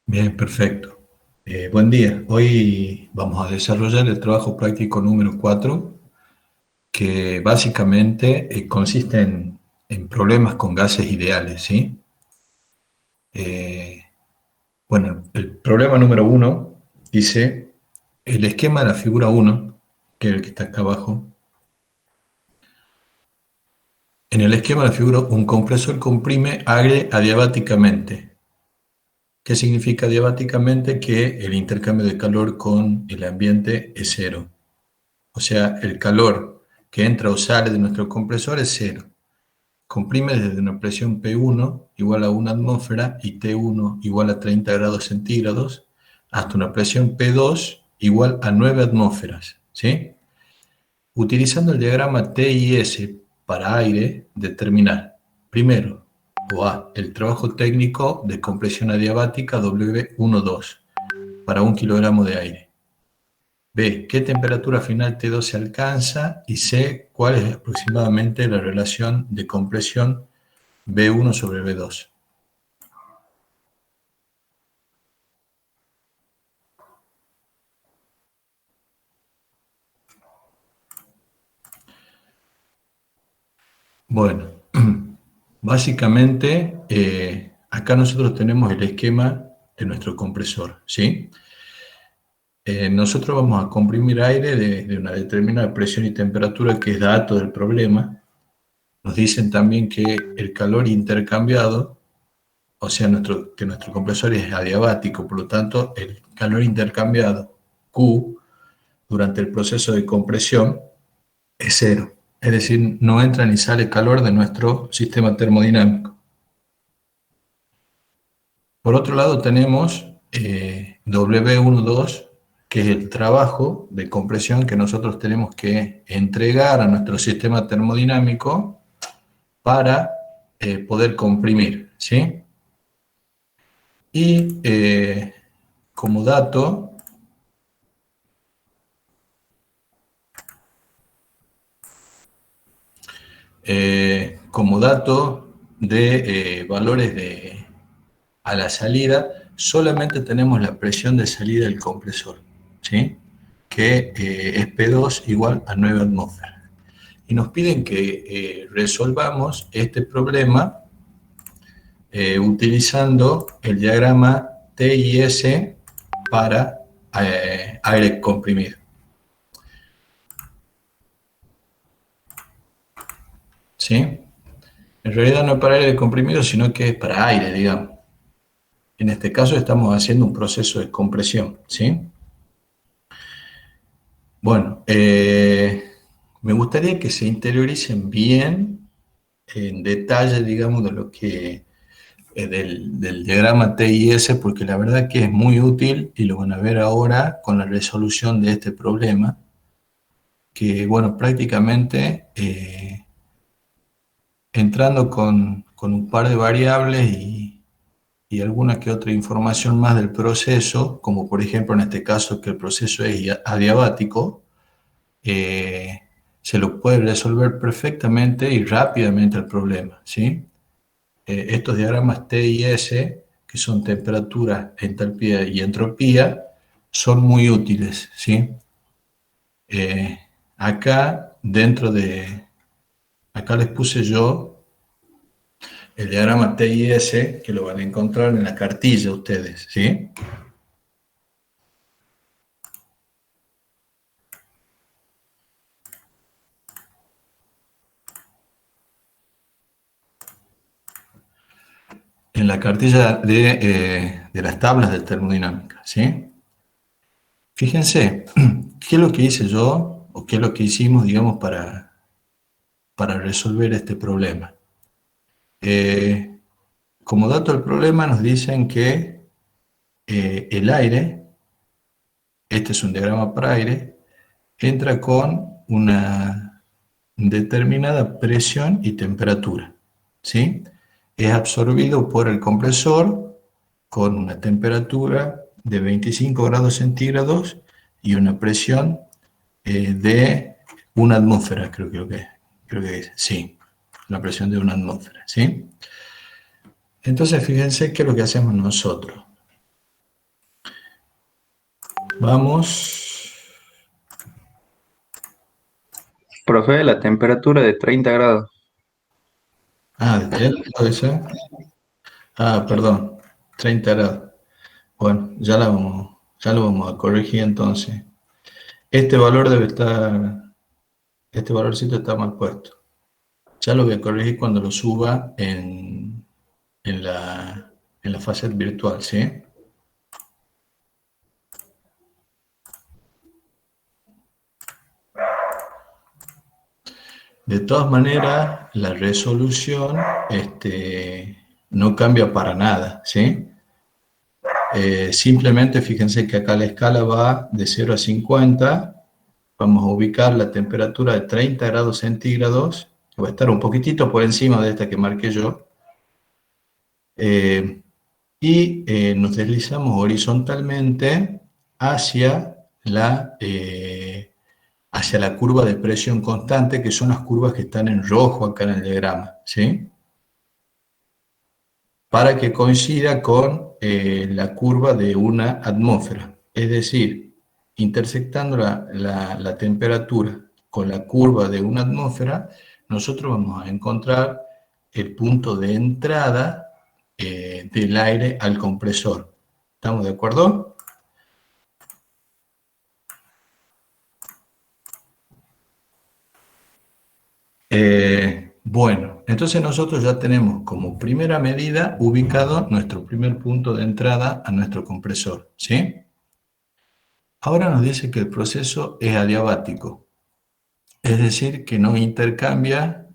Bien, perfecto. Buen día. Hoy vamos a desarrollar el trabajo práctico número 4, que básicamente consiste en problemas con gases ideales, ¿sí? Eh, bueno, el problema número 1 dice, el esquema de la figura 1, que es el que está acá abajo. En el esquema de la figura, un compresor comprime aire adiabáticamente. ¿Qué significa adiabáticamente? Que el intercambio de calor con el ambiente es cero. O sea, el calor que entra o sale de nuestro compresor es cero. Comprime desde una presión P1 igual a 1 atmósfera y T1 igual a 30 grados centígrados hasta una presión P2 igual a 9 atmósferas. ¿Sí? Utilizando el diagrama T y S para aire, determinar, primero, o A, el trabajo técnico de compresión adiabática W12 para 1 kilogramo de aire. B, ¿qué temperatura final T2 se alcanza? Y C, ¿cuál es aproximadamente la relación de compresión B1 sobre B2? Bueno, básicamente acá nosotros tenemos el esquema de nuestro compresor, ¿sí? Nosotros vamos a comprimir aire de una determinada presión y temperatura que es dato del problema. Nos dicen también que el calor intercambiado, o sea, que nuestro compresor es adiabático, por lo tanto, el calor intercambiado, Q, durante el proceso de compresión, es cero. Es decir, no entra ni sale calor de nuestro sistema termodinámico. Por otro lado, tenemos W12, que es el trabajo de compresión que nosotros tenemos que entregar a nuestro sistema termodinámico para poder comprimir, ¿sí? Y como dato, de valores a la salida, solamente tenemos la presión de salida del compresor, ¿sí? Que es P2 igual a 9 atmósferas. Y nos piden que resolvamos este problema utilizando el diagrama T y S para aire comprimido. ¿Sí? En realidad no es para aire comprimido, sino que es para aire, digamos. En este caso estamos haciendo un proceso de compresión, ¿sí? Bueno, me gustaría que se interioricen bien en detalle, digamos, de lo que del diagrama T y S, porque la verdad que es muy útil y lo van a ver ahora con la resolución de este problema, que, bueno, prácticamente entrando con un par de variables y alguna que otra información más del proceso, como por ejemplo en este caso que el proceso es adiabático, eh, se lo puede resolver perfectamente y rápidamente el problema, ¿sí? Estos diagramas T y S, que son temperatura, entalpía y entropía, son muy útiles, ¿sí? Eh, acá, acá les puse yo el diagrama T y S, que lo van a encontrar en la cartilla ustedes, ¿sí? En la cartilla de las tablas de termodinámica, ¿sí? Fíjense, ¿qué es lo que hice yo o qué es lo que hicimos, digamos, para resolver este problema? Eh, como dato del problema nos dicen que el aire, este es un diagrama para aire, entra con una determinada presión y temperatura, ¿sí? Es absorbido por el compresor con una temperatura de 25 grados centígrados y una presión de 1 atmósfera, creo que es, sí, la presión de 1 atmósfera, ¿sí? Entonces, fíjense qué es lo que hacemos nosotros. Vamos. Profe, la temperatura de 30 grados. ¿Ya puede ser? Perdón, 30 grados. Bueno, ya lo vamos a corregir entonces. Este valor debe estar, este valorcito está mal puesto. Ya lo voy a corregir cuando lo suba en la fase virtual, ¿sí? De todas maneras, la resolución no cambia para nada, ¿sí? Simplemente fíjense que acá la escala va de 0 a 50. Vamos a ubicar la temperatura de 30 grados centígrados. Va a estar un poquitito por encima de esta que marqué yo. Nos deslizamos horizontalmente hacia hacia la curva de presión constante, que son las curvas que están en rojo acá en el diagrama, ¿sí? Para que coincida con la curva de una atmósfera. Es decir, intersectando la temperatura con la curva de una atmósfera, nosotros vamos a encontrar el punto de entrada del aire al compresor. ¿Estamos de acuerdo? Bueno, entonces nosotros ya tenemos como primera medida ubicado nuestro primer punto de entrada a nuestro compresor, ¿sí? Ahora nos dice que el proceso es adiabático, es decir, que no intercambia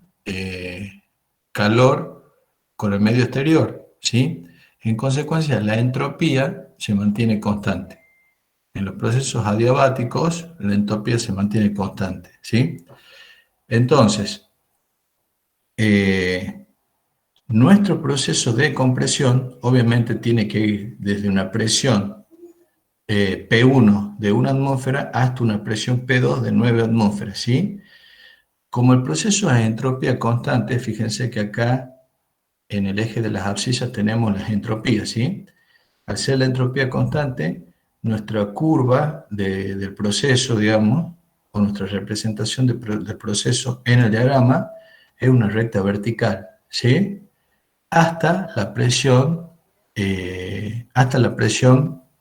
calor con el medio exterior, ¿sí? En consecuencia, la entropía se mantiene constante. En los procesos adiabáticos, la entropía se mantiene constante, ¿sí? Entonces, nuestro proceso de compresión obviamente tiene que ir desde una presión P1 de una atmósfera hasta una presión P2 de 9 atmósferas, ¿sí? Como el proceso es a entropía constante, fíjense que acá en el eje de las abscisas tenemos las entropías, ¿sí? Al ser la entropía constante, nuestra curva del proceso, digamos, o nuestra representación del proceso en el diagrama es una recta vertical, ¿sí? Hasta la presión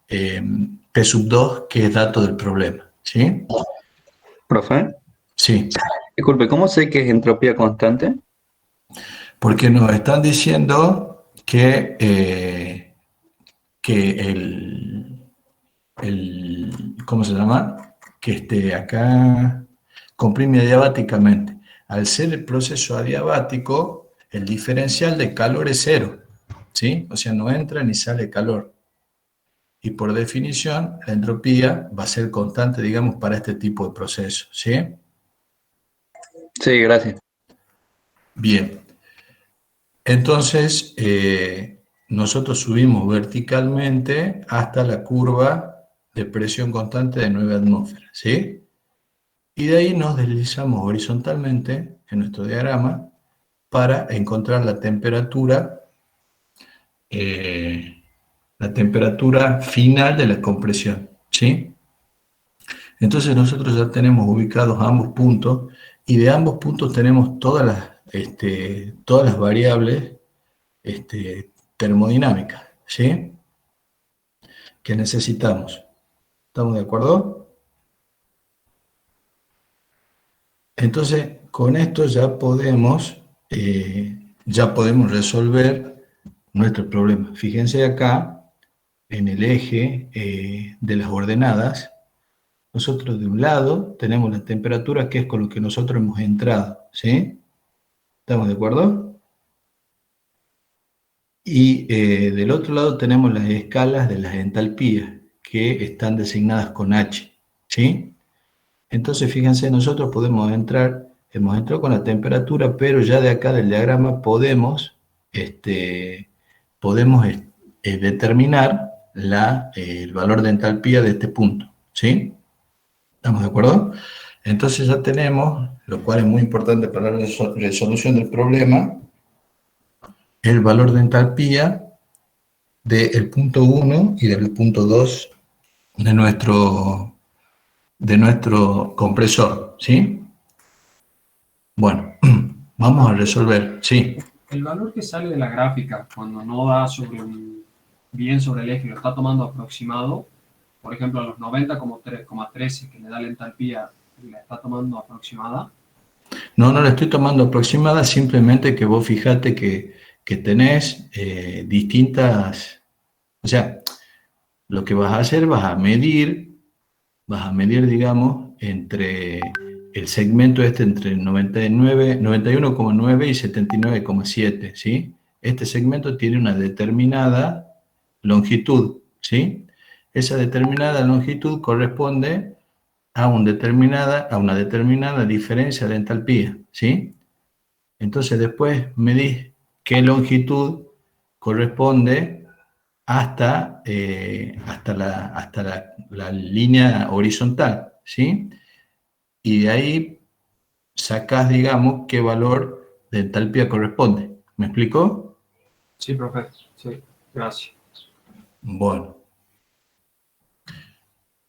P sub 2, que es dato del problema, ¿sí? Profe, Sí, disculpe, ¿cómo sé que es entropía constante? porque nos están diciendo que ¿cómo se llama? Que acá comprime adiabáticamente. Al ser el proceso adiabático, el diferencial de calor es cero, ¿sí? O sea, no entra ni sale calor. Y por definición, la entropía va a ser constante, digamos, para este tipo de procesos, ¿sí? Sí, gracias. Bien. Entonces, nosotros subimos verticalmente hasta la curva de presión constante de 9 atmósferas, ¿sí? Y de ahí nos deslizamos horizontalmente en nuestro diagrama para encontrar eh, la temperatura final de la compresión, ¿sí? Entonces nosotros ya tenemos ubicados ambos puntos y de ambos puntos tenemos todas las variables termodinámicas, ¿sí? Que necesitamos. ¿Estamos de acuerdo? Entonces, con esto ya podemos resolver nuestro problema. Fíjense acá, en el eje de las ordenadas, nosotros de un lado tenemos la temperatura, que es con lo que nosotros hemos entrado, ¿sí? ¿Estamos de acuerdo? Y del otro lado tenemos las escalas de las entalpías, que están designadas con H, ¿sí? Entonces, fíjense, nosotros hemos entrado con la temperatura, pero ya de acá del diagrama podemos determinar el valor de entalpía de este punto, ¿sí? ¿Estamos de acuerdo? Entonces ya tenemos, lo cual es muy importante para la resolución del problema, el valor de entalpía del punto 1 y del punto 2 de nuestro, de nuestro compresor, ¿sí? Bueno, vamos a resolver, sí. El valor que sale de la gráfica cuando no da bien sobre el eje, lo está tomando aproximado, por ejemplo, a los 90,13 que le da la entalpía, la está tomando aproximada. No, no le estoy tomando aproximada, simplemente que vos fijate que tenés distintas, o sea, lo que vas a hacer, vas a medir, digamos, entre el segmento entre 91,9 y 79,7, ¿sí? Este segmento tiene una determinada longitud, ¿sí? Esa determinada longitud corresponde a una determinada diferencia de entalpía, ¿sí? Entonces después medís qué longitud corresponde hasta la línea horizontal, ¿sí? Y de ahí sacás, digamos, qué valor de entalpía corresponde. ¿Me explicó? Sí, profe. Sí, gracias. Bueno.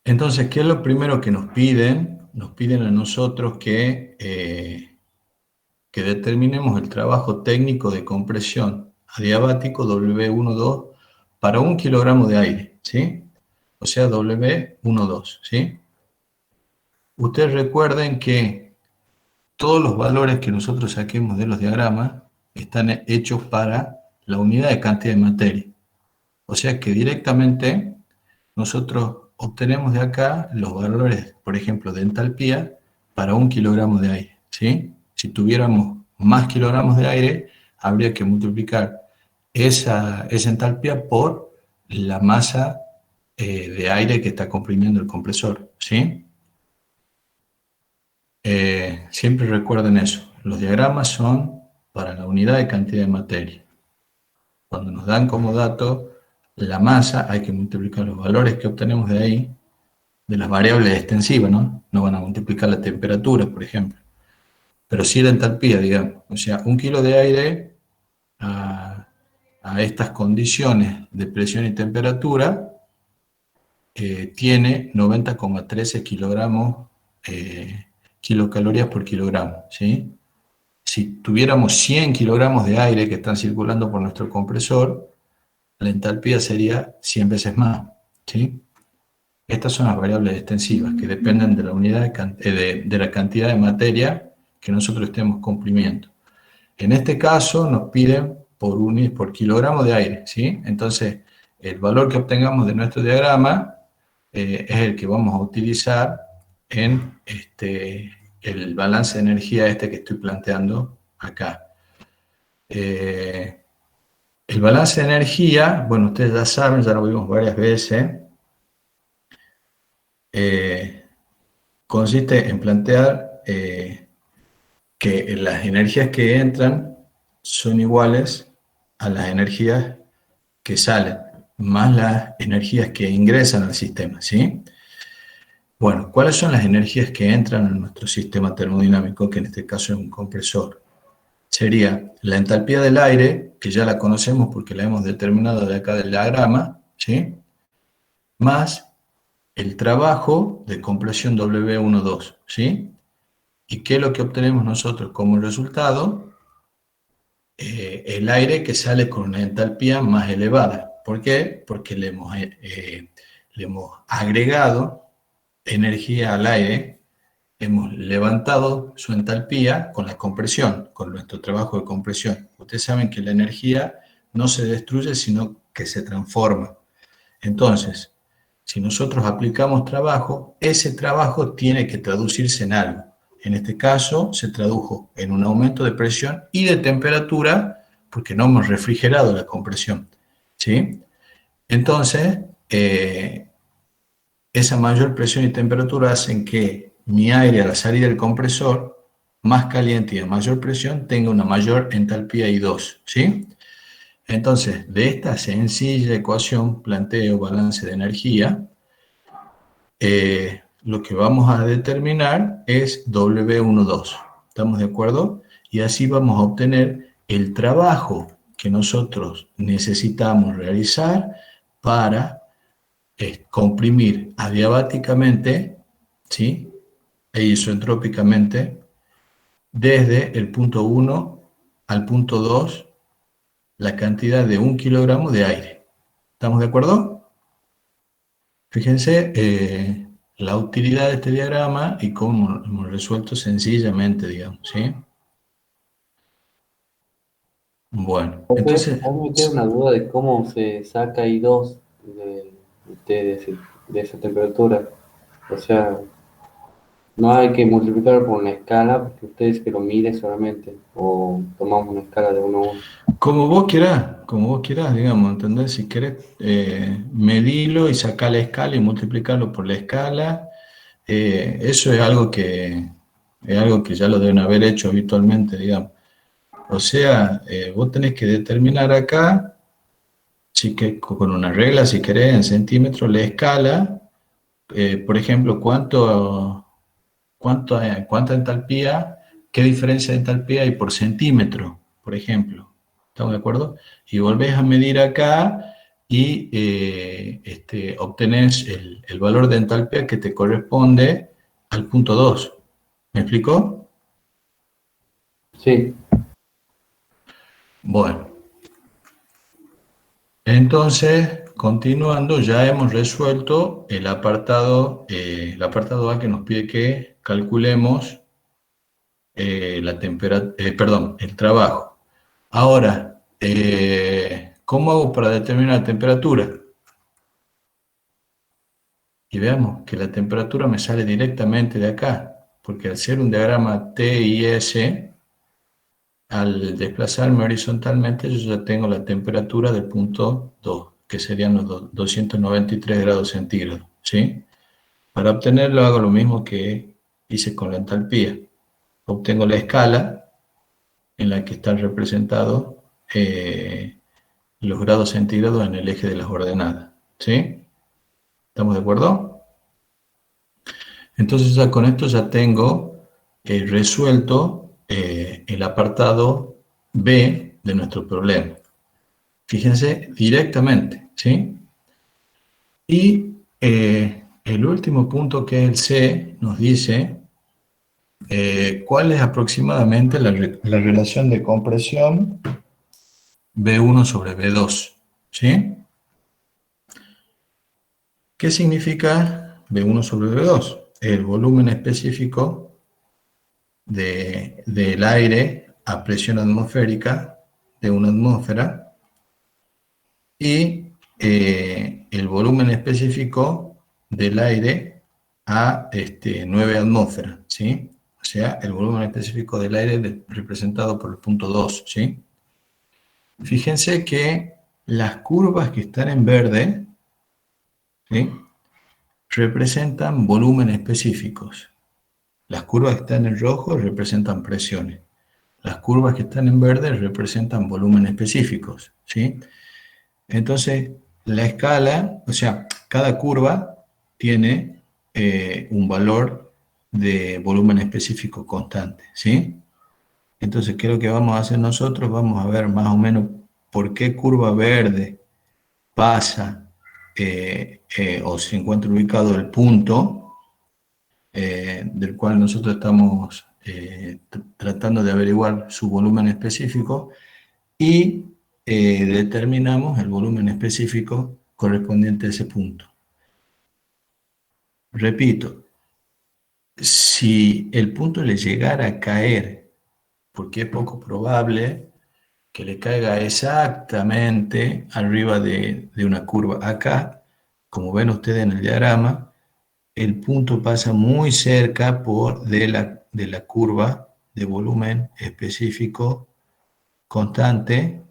Entonces, ¿qué es lo primero que nos piden? Nos piden a nosotros que determinemos el trabajo técnico de compresión adiabático W12 para 1 kilogramo de aire, ¿sí? O sea, W12, ¿sí? Ustedes recuerden que todos los valores que nosotros saquemos de los diagramas están hechos para la unidad de cantidad de materia. O sea que directamente nosotros obtenemos de acá los valores, por ejemplo, de entalpía para 1 kilogramo de aire, ¿sí? Si tuviéramos más kilogramos de aire, habría que multiplicar esa entalpía por la masa de aire que está comprimiendo el compresor, ¿sí? Siempre recuerden eso, los diagramas son para la unidad de cantidad de materia. Cuando nos dan como dato la masa, hay que multiplicar los valores que obtenemos de ahí, de las variables extensivas, ¿no? No van a multiplicar la temperatura, por ejemplo, pero sí la entalpía, digamos. O sea, 1 kilo de aire a estas condiciones de presión y temperatura tiene 90,13 kilogramos, kilocalorías por kilogramo, ¿sí? Si tuviéramos 100 kilogramos de aire que están circulando por nuestro compresor, la entalpía sería 100 veces más, ¿sí? Estas son las variables extensivas que dependen de la unidad de la cantidad de materia que nosotros estemos comprimiendo. En este caso nos piden por kilogramo de aire, ¿sí? Entonces, el valor que obtengamos de nuestro diagrama es el que vamos a utilizar en el balance de energía que estoy planteando acá. El balance de energía, bueno, ustedes ya saben, ya lo vimos varias veces, consiste en plantear que las energías que entran son iguales a las energías que salen, más las energías que ingresan al sistema, ¿sí? Bueno, ¿cuáles son las energías que entran en nuestro sistema termodinámico, que en este caso es un compresor? Sería la entalpía del aire, que ya la conocemos porque la hemos determinado de acá del diagrama, ¿sí? Más el trabajo de compresión W12, ¿sí? ¿Y qué es lo que obtenemos nosotros como resultado? El aire que sale con una entalpía más elevada. ¿Por qué? Porque le hemos agregado energía al aire, hemos levantado su entalpía con la compresión, con nuestro trabajo de compresión. Ustedes saben que la energía no se destruye, sino que se transforma. Entonces, si nosotros aplicamos trabajo, ese trabajo tiene que traducirse en algo. En este caso, se tradujo en un aumento de presión y de temperatura, porque no hemos refrigerado la compresión, ¿sí? Entonces, esa mayor presión y temperatura hacen que mi aire al salir del compresor, más caliente y a mayor presión, tenga una mayor entalpía I2, ¿sí? Entonces, de esta sencilla ecuación, planteo balance de energía, lo que vamos a determinar es W12. ¿Estamos de acuerdo? Y así vamos a obtener el trabajo que nosotros necesitamos realizar para es comprimir adiabáticamente, ¿sí? E isentrópicamente, desde el punto 1 al punto 2, la cantidad de 1 kilogramo de aire. ¿Estamos de acuerdo? Fíjense la utilidad de este diagrama y cómo hemos resuelto sencillamente, digamos, ¿sí? Bueno, Profe, entonces, a mí me queda una duda de cómo se saca I2 de esa temperatura. O sea, no hay que multiplicar por una escala, porque ustedes que lo miden solamente, o tomamos una escala de 1 a 1. como vos quieras, digamos, ¿entendés? Si querés medirlo y sacar la escala y multiplicarlo por la escala, eso es algo que ya lo deben haber hecho habitualmente, digamos. O sea, vos tenés que determinar acá, si que, con una regla, si querés, en centímetros, la escala, por ejemplo, cuánta entalpía, qué diferencia de entalpía hay por centímetro, por ejemplo. ¿Estamos de acuerdo? Y volvés a medir acá y obtenés el valor de entalpía que te corresponde al punto 2. ¿Me explicó? Sí, Bueno, entonces, continuando, ya hemos resuelto el apartado A que nos pide que calculemos el trabajo. Ahora, ¿cómo hago para determinar la temperatura? Y veamos que la temperatura me sale directamente de acá, porque al ser un diagrama T y S, al desplazarme horizontalmente, yo ya tengo la temperatura del punto 2, que serían los 293 grados centígrados, ¿sí? Para obtenerlo hago lo mismo que hice con la entalpía. Obtengo la escala en la que están representados los grados centígrados en el eje de las ordenadas, ¿sí? ¿Estamos de acuerdo? Entonces ya con esto ya tengo resuelto el apartado B de nuestro problema. Fíjense directamente, ¿sí? Y el último punto, que es el C, nos dice cuál es aproximadamente la relación de compresión B1 sobre B2, ¿sí? ¿Qué significa B1 sobre B2? El volumen específico del aire a presión atmosférica de una atmósfera y el volumen específico del aire a 9 atmósferas, ¿sí? O sea, el volumen específico del aire representado por el punto 2, ¿sí? Fíjense que las curvas que están en verde, ¿sí?, representan volúmenes específicos. Las curvas que están en rojo representan presiones. Las curvas que están en verde representan volúmenes específicos, ¿sí? Entonces, la escala, o sea, cada curva tiene un valor de volumen específico constante, ¿sí? Entonces, ¿qué es lo que vamos a hacer nosotros? Vamos a ver más o menos por qué curva verde pasa o se encuentra ubicado el punto del cual nosotros estamos tratando de averiguar su volumen específico y determinamos el volumen específico correspondiente a ese punto. Repito, si el punto le llegara a caer, porque es poco probable que le caiga exactamente arriba de una curva. Acá, como ven ustedes en el diagrama, el punto pasa muy cerca de la curva de volumen específico constante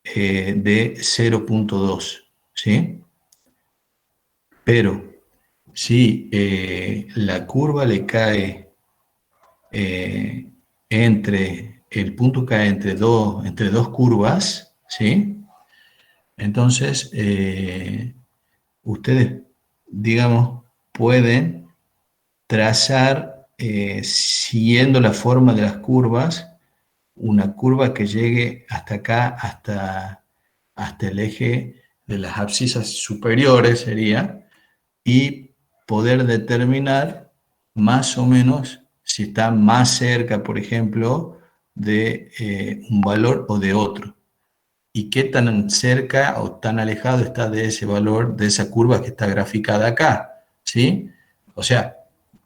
de 0,2, ¿sí? Pero si la curva le cae el punto cae entre dos curvas, ¿sí? Entonces, ustedes, digamos, pueden trazar, siguiendo la forma de las curvas, una curva que llegue hasta acá, hasta el eje de las abscisas superiores sería, y poder determinar más o menos si está más cerca, por ejemplo, de un valor o de otro. Y qué tan cerca o tan alejado está de ese valor, de esa curva que está graficada acá, ¿sí? O sea,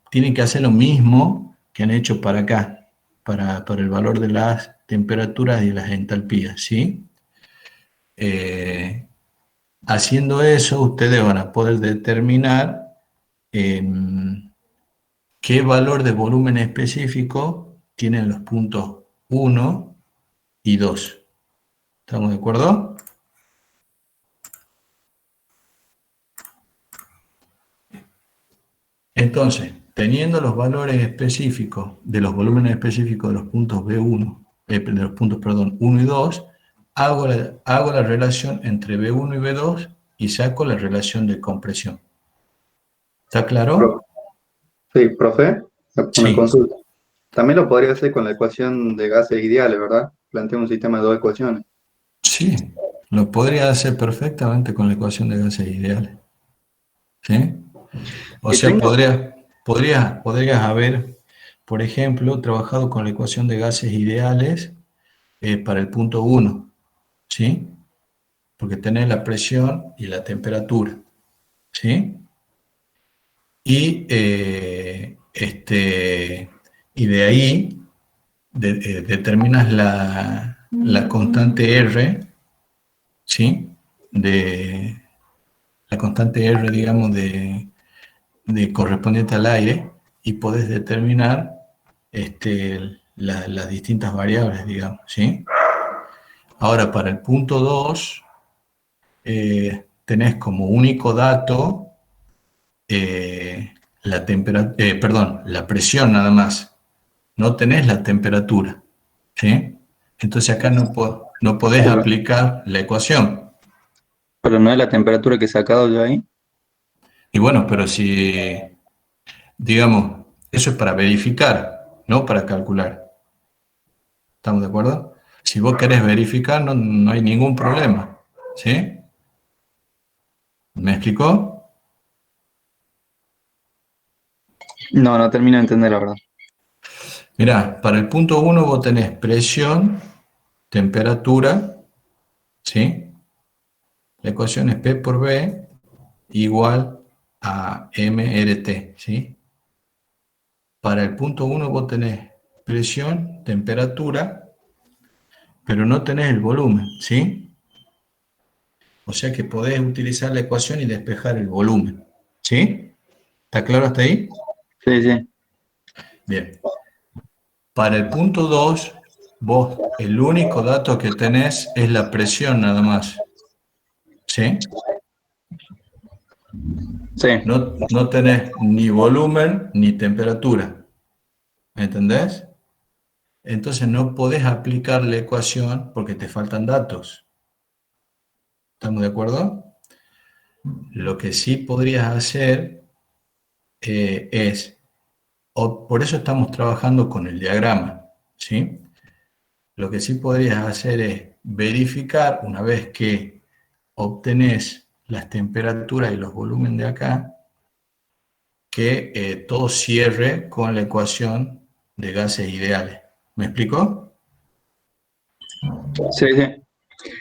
tienen que hacer lo mismo que han hecho para acá, para el valor de las temperaturas y las entalpías, ¿sí? Haciendo eso, ustedes van a poder determinar qué valor de volumen específico tienen los puntos 1 y 2. ¿Estamos de acuerdo? Entonces, teniendo los valores específicos de los volúmenes específicos de los puntos B1, de los puntos, perdón, 1 y 2, hago la relación entre B1 y B2 y saco la relación de compresión. ¿Está claro? Sí, profe, una Sí, consulta. También lo podría hacer con la ecuación de gases ideales, ¿verdad? Plantea un sistema de dos ecuaciones. sí, lo podría hacer perfectamente con la ecuación de gases ideales. ¿Sí? O Y sea, tengo, podrías haber, por ejemplo, trabajado con la ecuación de gases ideales para el punto 1, ¿sí? Porque tenés la presión y la temperatura, ¿sí? Y, y de ahí determinas la constante R, ¿sí? La constante R, digamos, de correspondiente al aire, y podés determinar las distintas variables, digamos, ¿sí? Ahora, para el punto 2, tenés como único dato la presión nada más. No tenés la temperatura, ¿sí? Entonces acá no podés pero, aplicar la ecuación. pero no es la temperatura que he sacado yo ahí. Y bueno, pero si, digamos, eso es para verificar, no para calcular. ¿Estamos de acuerdo? Si vos querés verificar, no hay ningún problema, ¿sí? ¿Me explicó? No, no termino de entender la verdad. Mirá, para el punto 1 vos tenés presión, temperatura, ¿sí? La ecuación es P por B igual a mRT, ¿sí? Para el punto 1 vos tenés presión, temperatura, pero no tenés el volumen, ¿sí? O sea que podés utilizar la ecuación y despejar el volumen, ¿sí? ¿Está claro hasta ahí? Sí, sí, Bien. Para el punto 2, vos el único dato que tenés es la presión nada más, ¿sí? sí. No tenés ni volumen ni temperatura, ¿me entendés? Entonces no podés aplicar la ecuación porque te faltan datos. ¿Estamos de acuerdo? Lo que sí podrías hacer por eso estamos trabajando con el diagrama, ¿sí? Lo que sí podrías hacer es verificar, una vez que obtenés las temperaturas y los volúmenes de acá, que todo cierre con la ecuación de gases ideales. ¿Me explico? Sí, sí.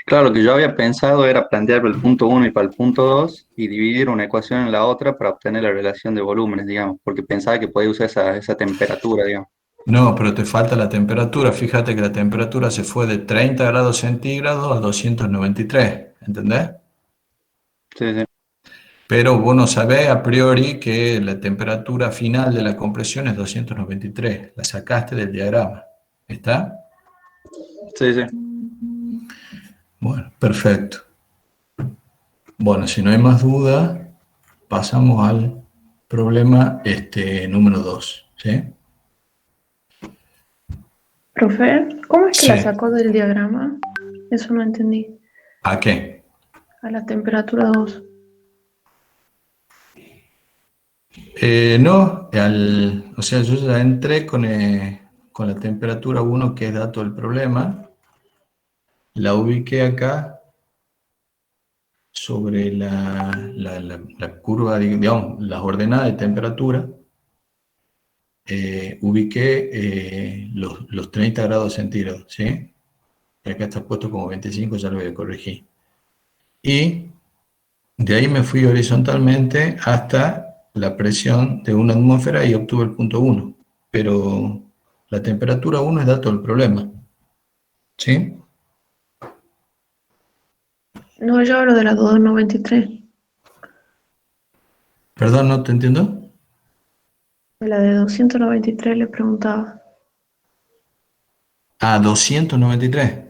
Claro, lo que yo había pensado era plantear para el punto uno y para el punto 2 y dividir una ecuación en la otra para obtener la relación de volúmenes, digamos, porque pensaba que podía usar esa temperatura, digamos. No, pero te falta la temperatura. Fíjate que la temperatura se fue de 30 grados centígrados a 293, ¿entendés? Sí, sí, Pero vos no sabés a priori que la temperatura final de la compresión es 293. La sacaste del diagrama. ¿Está? sí, sí. Bueno, perfecto. Bueno, si no hay más duda, pasamos al problema número 2. ¿Sí? Profe, ¿cómo es que la Sí. sacó del diagrama? Eso no entendí. ¿A qué? A la temperatura 2. No, o sea, yo ya entré con la temperatura 1, que es dato del problema, la ubiqué acá, sobre la curva, digamos, las ordenadas de temperatura, ubiqué los 30 grados centígrados, ¿sí? Acá está puesto como 25, ya lo voy a corregir. Y de ahí me fui horizontalmente hasta la presión de una atmósfera y obtuve el punto 1. Pero la temperatura 1 es dato del problema, ¿sí? No, yo hablo de la 293. Perdón, no te entiendo. De la de 293 le preguntaba. Ah, 293.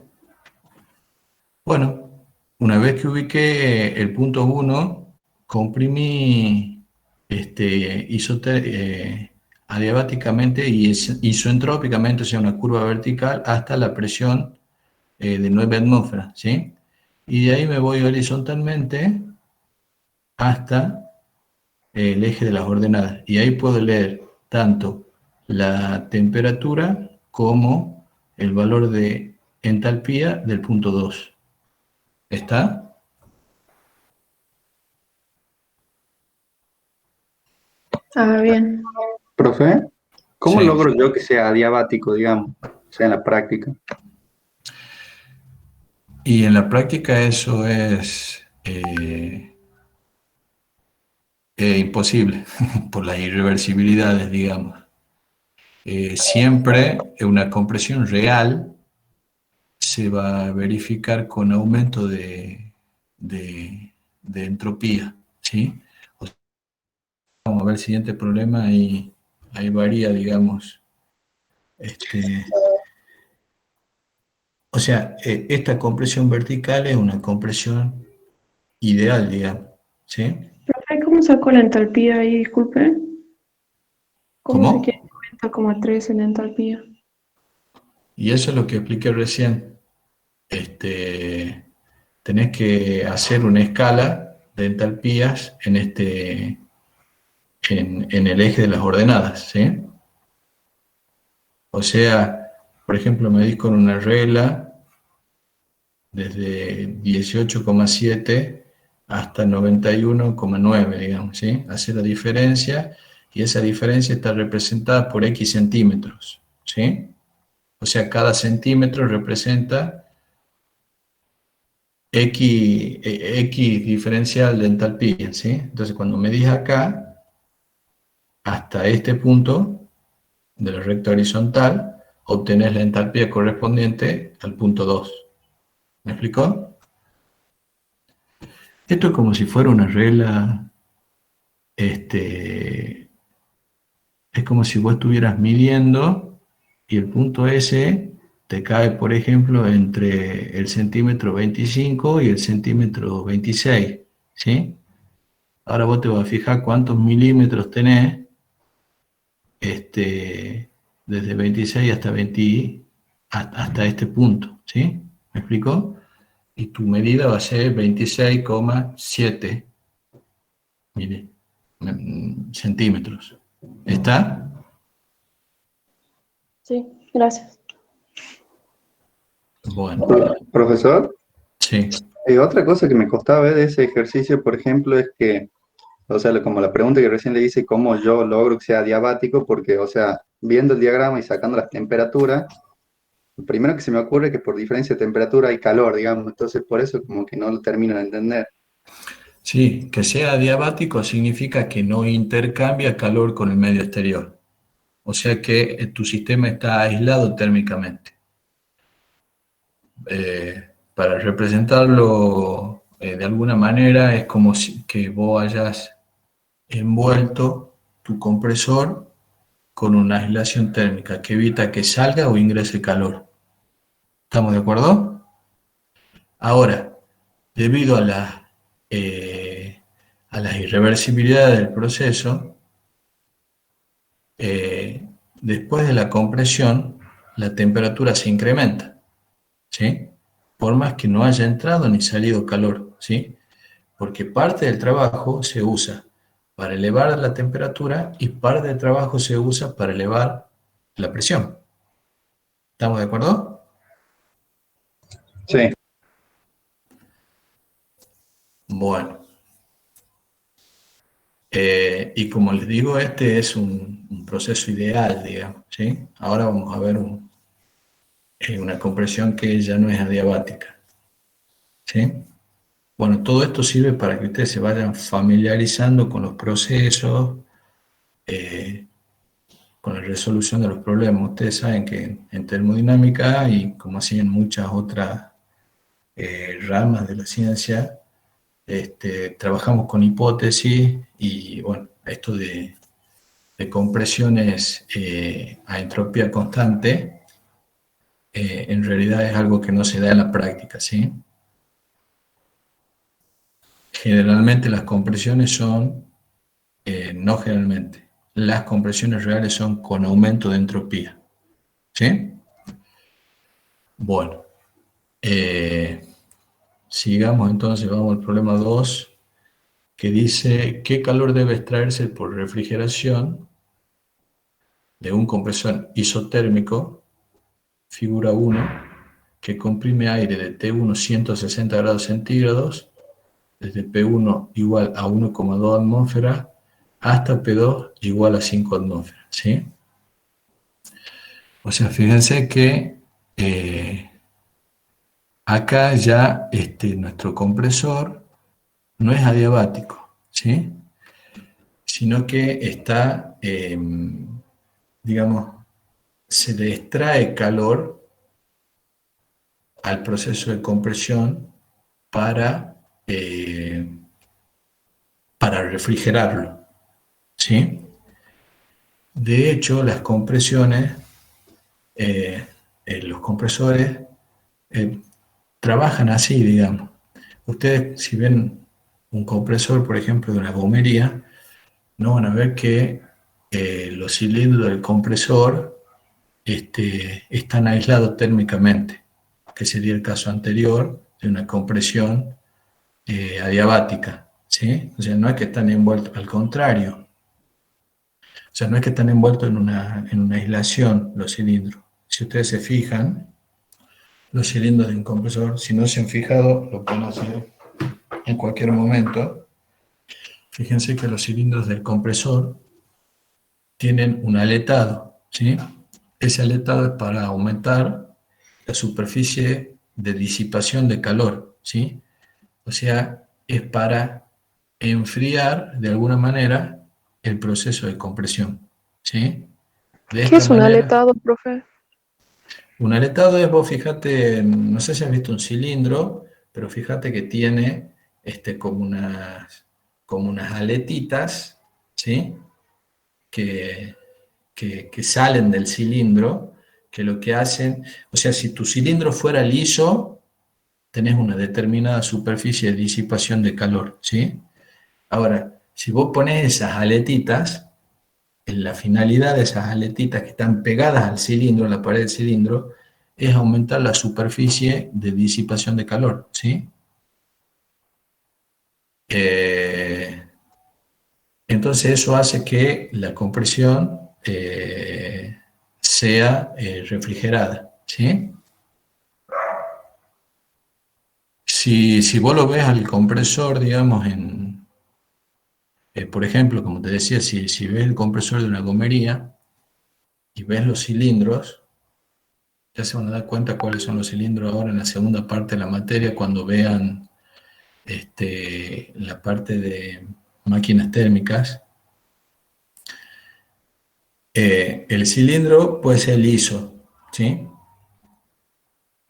Bueno, una vez que ubiqué el punto 1, comprimí adiabáticamente y isoentrópicamente, o sea, una curva vertical, hasta la presión de 9 atmósferas, ¿sí? Y de ahí me voy horizontalmente hasta el eje de las ordenadas. Y ahí puedo leer tanto la temperatura como el valor de entalpía del punto 2. ¿Está? Ah, bien. Profe, ¿cómo Sí. logro yo que sea adiabático, digamos, o sea, en la práctica? Y en la práctica eso es imposible por las irreversibilidades, digamos. Siempre una compresión real se va a verificar con aumento de entropía, ¿sí? O sea, vamos a ver el siguiente problema y ahí varía, digamos. O sea, esta compresión vertical es una compresión ideal, digamos, ¿sí? Profe, ¿cómo sacó la entalpía ahí? Disculpe. ¿Cómo se quiere ¿Cómo? 90,3 en entalpía? Y eso es lo que expliqué recién. Tenés que hacer una escala de entalpías en el eje de las ordenadas, ¿sí? O sea, por ejemplo, medís con una regla desde 18,7 hasta 91,9, digamos, ¿sí? Hace la diferencia y esa diferencia está representada por X centímetros, ¿sí? O sea, cada centímetro representa X diferencial de entalpía, ¿sí? Entonces, cuando medís acá, hasta este punto de la recta horizontal, obtenés la entalpía correspondiente al punto 2. ¿Me explicó? Esto es como si fuera una regla, es como si vos estuvieras midiendo y el punto S te cae, por ejemplo, entre el centímetro 25 y el centímetro 26, ¿sí? Ahora vos te vas a fijar cuántos milímetros tenés, desde 26 hasta 20, hasta este punto, ¿sí? ¿Me explicó? Y tu medida va a ser 26,7 centímetros. ¿Está? Sí, gracias. Bueno, Profesor, sí. otra cosa que me costaba ver de ese ejercicio, por ejemplo, es que, o sea, como la pregunta que recién le hice, cómo yo logro que sea diabático, porque, o sea, viendo el diagrama y sacando las temperaturas, lo primero que se me ocurre es que por diferencia de temperatura hay calor, digamos, entonces por eso como que no lo termino de entender. Sí, que sea adiabático significa que no intercambia calor con el medio exterior. O sea que tu sistema está aislado térmicamente. Para representarlo de alguna manera es como si que vos hayas envuelto tu compresor con una aislación térmica que evita que salga o ingrese calor. ¿Estamos de acuerdo? Ahora, debido a las irreversibilidades del proceso, después de la compresión, la temperatura se incrementa, ¿sí? Por más que no haya entrado ni salido calor, ¿sí? Porque parte del trabajo se usa para elevar la temperatura y parte del trabajo se usa para elevar la presión. ¿Estamos de acuerdo? Sí, Bueno, y como les digo, este es un proceso ideal, digamos, ¿sí? Ahora vamos a ver una compresión que ya no es adiabática, ¿sí? Bueno, todo esto sirve para que ustedes se vayan familiarizando con los procesos, eh, con la resolución de los problemas. Ustedes saben que en termodinámica y como así en muchas otras ramas de la ciencia, trabajamos con hipótesis y bueno, esto de compresiones a entropía constante, en realidad es algo que no se da en la práctica, ¿sí? Generalmente las compresiones son, no generalmente, las compresiones reales son con aumento de entropía, ¿sí? Bueno, eh, sigamos entonces, vamos al problema 2 que dice, ¿qué calor debe extraerse por refrigeración de un compresor isotérmico, figura 1, que comprime aire de T1 160 grados centígrados, desde P1 igual a 1,2 atmósferas hasta P2 igual a 5 atmósferas, ¿sí? O sea, fíjense que acá ya nuestro compresor no es adiabático, ¿sí? Sino que está, digamos, se le extrae calor al proceso de compresión para, eh, para refrigerarlo, ¿sí? De hecho, las compresiones, los compresores eh, trabajan así, digamos. Ustedes, si ven un compresor, por ejemplo, de una gomería, no van a ver que los cilindros del compresor están aislados térmicamente, que sería el caso anterior de una compresión adiabática, ¿sí? O sea, no es que están envueltos, al contrario, o sea, no es que están envueltos en una aislación los cilindros. Si ustedes se fijan, los cilindros de un compresor, si no se han fijado, lo pueden hacer en cualquier momento. Fíjense que los cilindros del compresor tienen un aletado, ¿sí? Ese aletado es para aumentar la superficie de disipación de calor, ¿sí? O sea, es para enfriar de alguna manera el proceso de compresión, ¿sí? De ¿Qué esta es un manera, aletado, profe? un aletado es, vos fíjate, no sé si has visto un cilindro, pero fíjate que tiene como unas aletitas, ¿sí? Que, que salen del cilindro, que lo que hacen, o sea, si tu cilindro fuera liso, tenés una determinada superficie de disipación de calor, ¿sí? Ahora, si vos pones esas aletitas, la finalidad de esas aletitas que están pegadas al cilindro, a la pared del cilindro, es aumentar la superficie de disipación de calor, ¿sí? Eh, entonces eso hace que la compresión sea refrigerada, ¿sí? Si vos lo ves al compresor, digamos, por ejemplo, como te decía, si ves el compresor de una gomería y ves los cilindros, ya se van a dar cuenta cuáles son los cilindros ahora en la segunda parte de la materia cuando vean la parte de máquinas térmicas. El cilindro puede ser liso, ¿sí?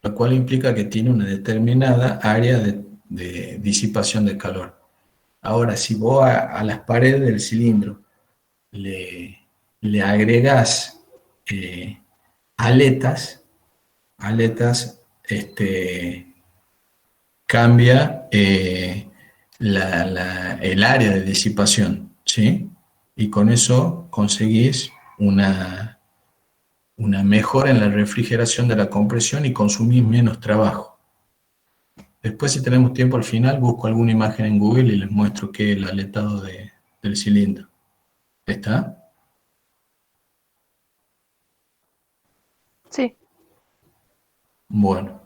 Lo cual implica que tiene una determinada área de disipación de calor. Ahora, si vos a las paredes del cilindro le, le agregás eh, aletas, cambia el área de disipación, ¿sí? Y con eso conseguís una mejora en la refrigeración de la compresión y consumís menos trabajo. Después, si tenemos tiempo al final, busco alguna imagen en Google y les muestro qué es el aletado del cilindro. ¿Está? Sí. Bueno.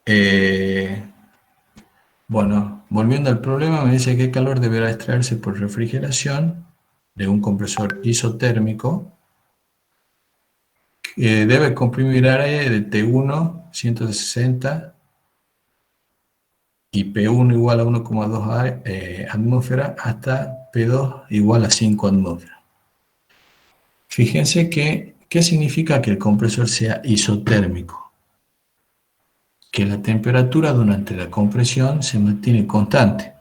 Eh, Bueno, volviendo al problema, me dice que el calor deberá extraerse por refrigeración de un compresor isotérmico que debe comprimir aire de T1 160 y P1 igual a 1,2 atmósfera hasta P2 igual a 5 atmósferas. Fíjense que, ¿qué significa que el compresor sea isotérmico? Que la temperatura durante la compresión se mantiene constante.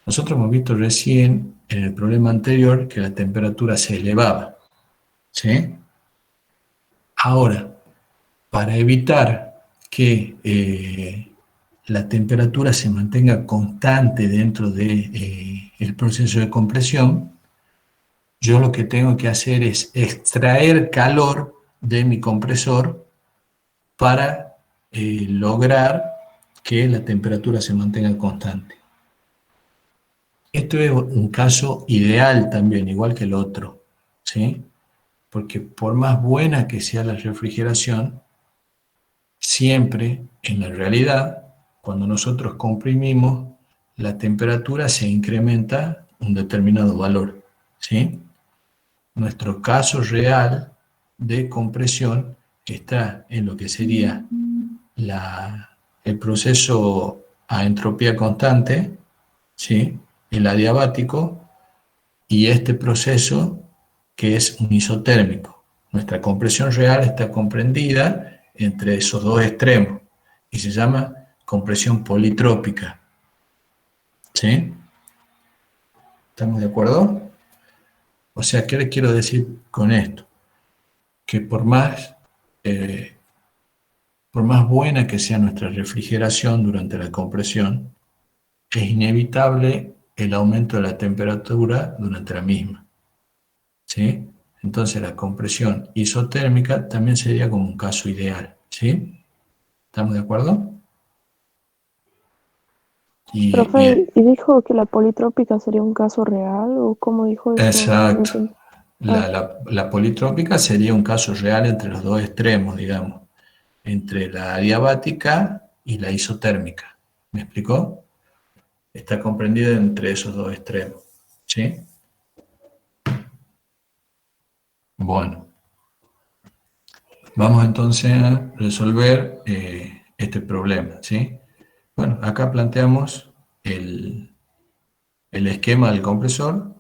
Nosotros hemos visto recién en el problema anterior que la temperatura se elevaba, ¿sí? Ahora, para evitar que la temperatura se mantenga constante dentro del proceso de compresión, yo lo que tengo que hacer es extraer calor de mi compresor para lograr que la temperatura se mantenga constante. Esto es un caso ideal también, igual que el otro, ¿sí? Porque por más buena que sea la refrigeración, siempre en la realidad, cuando nosotros comprimimos, la temperatura se incrementa un determinado valor, ¿sí? Nuestro caso real de compresión está en lo que sería el proceso a entropía constante, ¿sí? El adiabático, y este proceso que es un isotérmico. Nuestra compresión real está comprendida entre esos dos extremos y se llama compresión politrópica. ¿Sí? ¿Estamos de acuerdo? O sea, ¿qué le quiero decir con esto? Que por más buena que sea nuestra refrigeración durante la compresión, es inevitable el aumento de la temperatura durante la misma. ¿Sí? Entonces la compresión isotérmica también sería como un caso ideal. ¿Sí? ¿Estamos de acuerdo? Profe, ¿y dijo que la politrópica sería un caso real o cómo dijo eso? No Exacto. entendí. La politrópica sería un caso real entre los dos extremos, digamos, entre la adiabática y la isotérmica. ¿Me explicó? Está comprendida entre esos dos extremos. ¿Sí? Bueno, vamos entonces a resolver este problema. ¿Sí? Bueno, acá planteamos el esquema del compresor.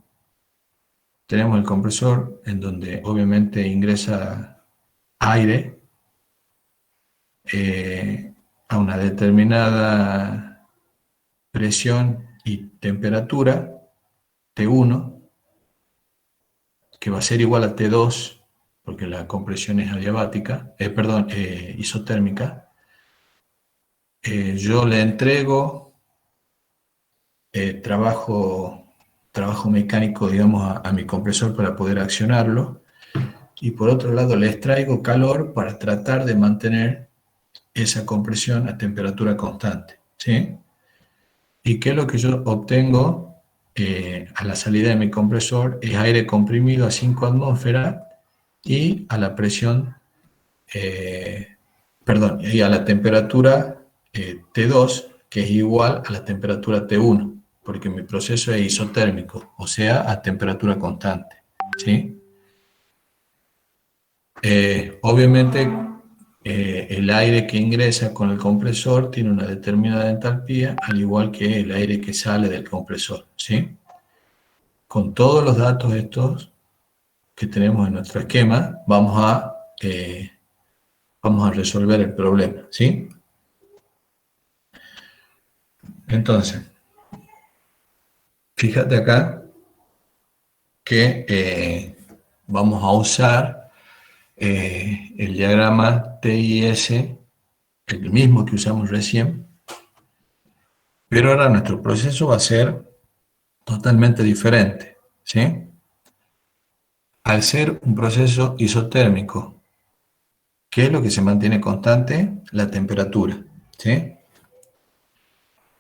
Tenemos el compresor en donde obviamente ingresa aire a una determinada presión y temperatura, T1, que va a ser igual a T2, porque la compresión es adiabática, isotérmica. Yo le entrego trabajo mecánico, digamos, a mi compresor para poder accionarlo, y por otro lado le extraigo calor para tratar de mantener esa compresión a temperatura constante. ¿Sí? ¿Y qué es lo que yo obtengo a la salida de mi compresor? Es aire comprimido a 5 atmósferas y a la presión, y a la temperatura T2, que es igual a la temperatura T1, porque mi proceso es isotérmico, o sea, a temperatura constante. ¿Sí? Obviamente, el aire que ingresa con el compresor tiene una determinada entalpía, al igual que el aire que sale del compresor. ¿Sí? Con todos los datos estos que tenemos en nuestro esquema, vamos a resolver el problema. ¿Sí? Entonces, fíjate acá que vamos a usar el diagrama TIS, el mismo que usamos recién, pero ahora nuestro proceso va a ser totalmente diferente, ¿sí? Al ser un proceso isotérmico, ¿qué es lo que se mantiene constante? La temperatura, ¿sí?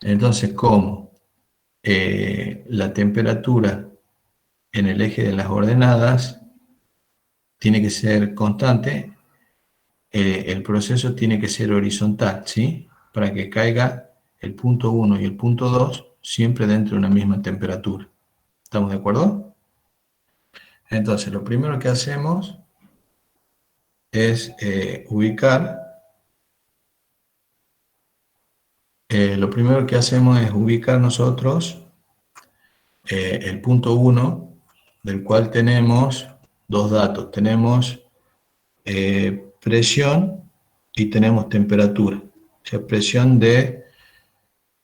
Entonces, como la temperatura en el eje de las ordenadas tiene que ser constante, el proceso tiene que ser horizontal, ¿sí? Para que caiga el punto 1 y el punto 2 siempre dentro de una misma temperatura. ¿Estamos de acuerdo? Entonces, lo primero que hacemos es ubicar nosotros el punto 1, del cual tenemos dos datos. Tenemos presión y tenemos temperatura. O sea, presión de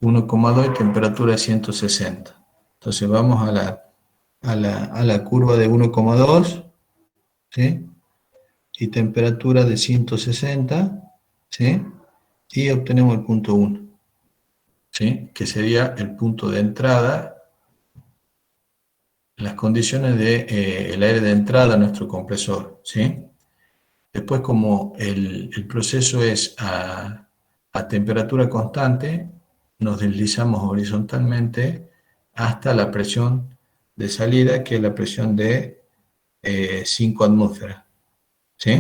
1,2 y temperatura de 160. Entonces vamos a la curva de 1,2, ¿sí? Y temperatura de 160, ¿sí? Y obtenemos el punto 1, ¿sí? Que sería el punto de entrada, las condiciones del aire de entrada a nuestro compresor, ¿sí? Después, como el proceso es a temperatura constante, nos deslizamos horizontalmente hasta la presión de salida, que es la presión de 5 atmósferas, ¿sí?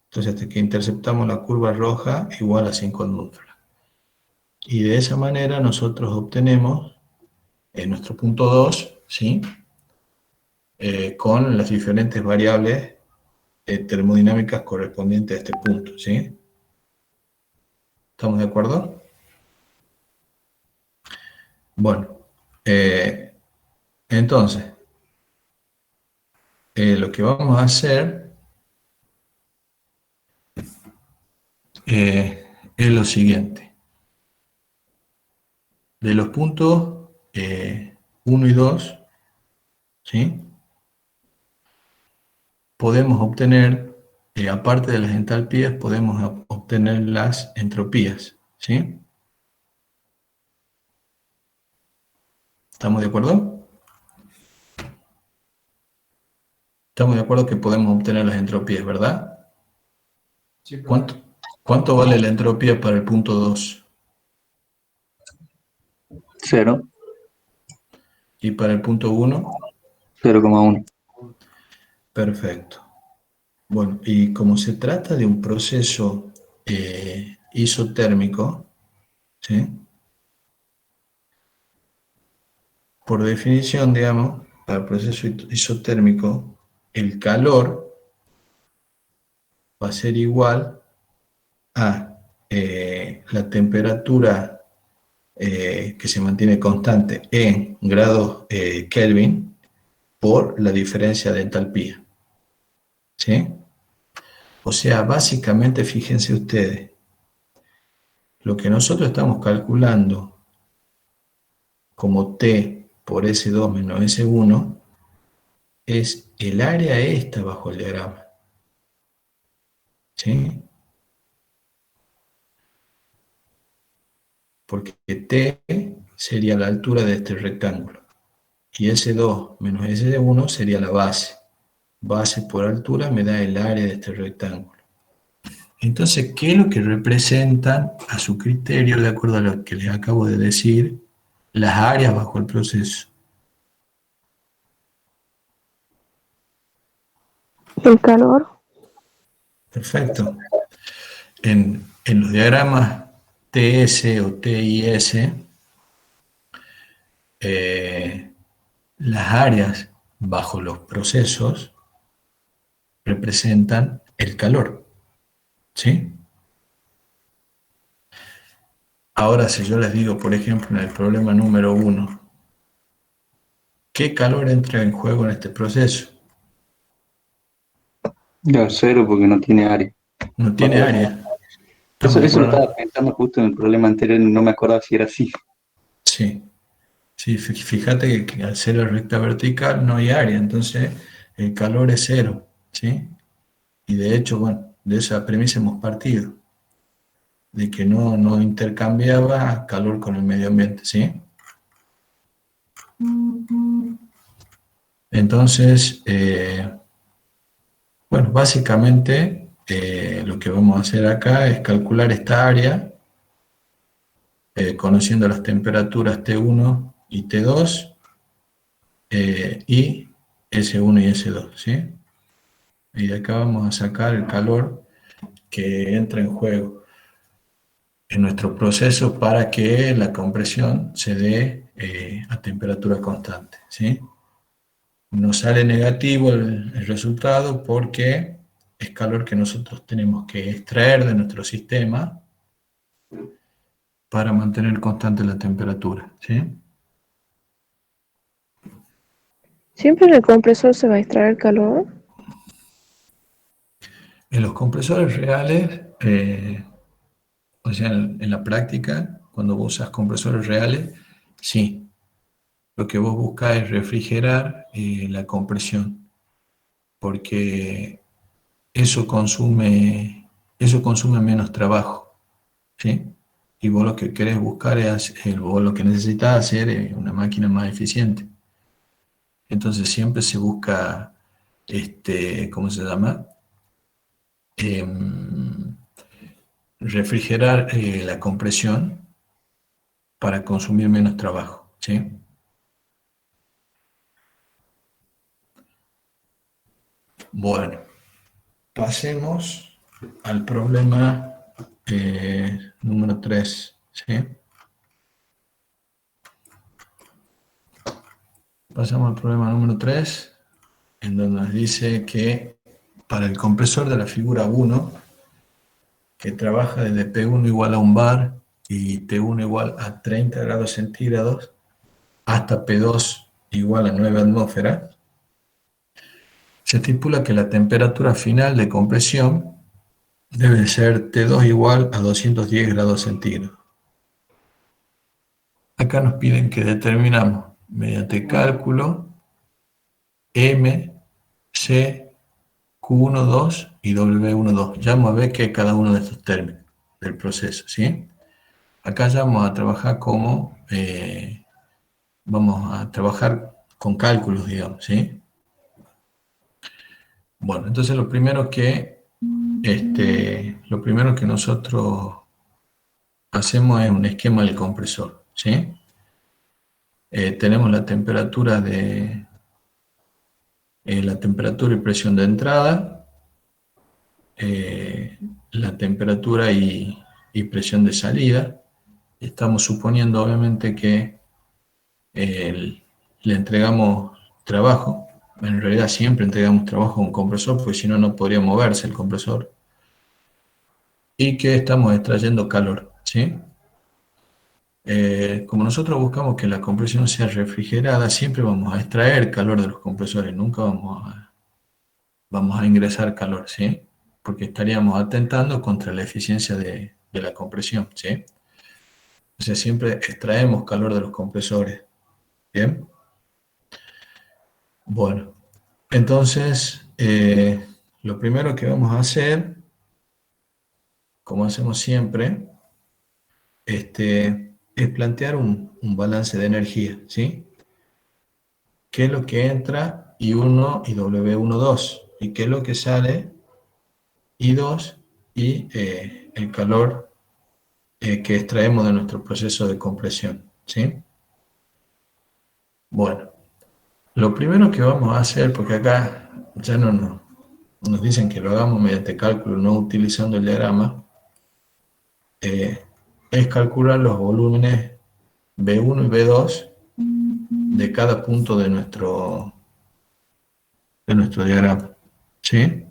Entonces, hasta que interceptamos la curva roja igual a 5 atmósferas. Y de esa manera nosotros obtenemos nuestro punto 2, ¿sí? Con las diferentes variables termodinámicas correspondientes a este punto, ¿sí? ¿Estamos de acuerdo? Bueno, entonces, lo que vamos a hacer es lo siguiente. De los puntos 1 y 2, ¿sí? Podemos obtener, aparte de las entalpías, podemos obtener las entropías, ¿sí? ¿Estamos de acuerdo? Estamos de acuerdo que podemos obtener las entropías, ¿verdad? Sí, pero ¿Cuánto vale la entropía para el punto 2? 0, ¿Y para el punto 1? 0,1. Perfecto. Bueno, y como se trata de un proceso isotérmico, ¿sí? Por definición, digamos, para el proceso isotérmico, el calor va a ser igual a la temperatura que se mantiene constante en grados Kelvin por la diferencia de entalpía, ¿sí? O sea, básicamente, fíjense ustedes, lo que nosotros estamos calculando como T por S2 menos S1 es el área esta bajo el diagrama, ¿sí? Porque T sería la altura de este rectángulo y S2 menos S1 sería la base. Base por altura me da el área de este rectángulo. Entonces, ¿qué es lo que representan a su criterio, de acuerdo a lo que les acabo de decir, las áreas bajo el proceso? El calor. Perfecto. En los diagramas TS o TIS, las áreas bajo los procesos representan el calor, ¿sí? Ahora, si yo les digo, por ejemplo, en el problema número 1, ¿qué calor entra en juego en este proceso? Ya, 0 porque no tiene área. No tiene área. ¿Estamos Eso, de eso lo acuerdo? estaba pensando justo en el problema anterior y no me acordaba si era así. Sí. Sí, fíjate que al ser la recta vertical no hay área, entonces el calor es 0, ¿sí? Y de hecho, bueno, de esa premisa hemos partido, de que no intercambiaba calor con el medio ambiente, ¿sí? Entonces, bueno, básicamente lo que vamos a hacer acá es calcular esta área, conociendo las temperaturas T1 y T2, y S1 y S2, ¿sí? Y de acá vamos a sacar el calor que entra en juego. en nuestro proceso para que la compresión se dé a temperatura constante, ¿sí? Nos sale negativo el resultado porque es calor que nosotros tenemos que extraer de nuestro sistema para mantener constante la temperatura, ¿sí? ¿Siempre en el compresor se va a extraer calor? En los compresores reales, o sea, en la práctica, cuando vos usas compresores reales, sí, lo que vos buscas es refrigerar la compresión, porque eso consume menos trabajo, ¿sí? Y vos lo que querés buscar es, vos lo que necesitas hacer es una máquina más eficiente. Entonces siempre se busca, ¿cómo se llama? Em, refrigerar la compresión para consumir menos trabajo, ¿sí? Bueno, pasemos al problema número 3, ¿sí? Pasamos al problema número 3, en donde nos dice que para el compresor de la figura 1, que trabaja desde P1 igual a un bar y T1 igual a 30 grados centígrados, hasta P2 igual a 9 atmósferas, se estipula que la temperatura final de compresión debe ser T2 igual a 210 grados centígrados. Acá nos piden que determinamos mediante cálculo M, C, Q12 y W12. Ya vamos a ver qué es cada uno de estos términos del proceso, ¿sí? Acá ya vamos a trabajar vamos a trabajar con cálculos, digamos, ¿sí? Bueno, entonces lo primero que nosotros hacemos es un esquema del compresor, ¿sí? Tenemos la temperatura la temperatura y presión de entrada, la temperatura y presión de salida. Estamos suponiendo obviamente que le entregamos trabajo. En realidad siempre entregamos trabajo a un compresor, porque si no, no podría moverse el compresor. Y que estamos extrayendo calor, ¿sí? Como nosotros buscamos que la compresión sea refrigerada, siempre vamos a extraer calor de los compresores, nunca vamos a ingresar calor, ¿sí? Porque estaríamos atentando contra la eficiencia de la compresión, ¿sí? O sea, siempre extraemos calor de los compresores, ¿bien? Bueno, entonces, lo primero que vamos a hacer, como hacemos siempre, es plantear un balance de energía, ¿sí? ¿Qué es lo que entra I1 y W12? ¿Y qué es lo que sale I2 y el calor que extraemos de nuestro proceso de compresión, ¿sí? Bueno, lo primero que vamos a hacer, porque acá ya nos dicen que lo hagamos mediante cálculo, no utilizando el diagrama, es calcular los volúmenes B1 y B2 de cada punto de nuestro diagrama, ¿sí?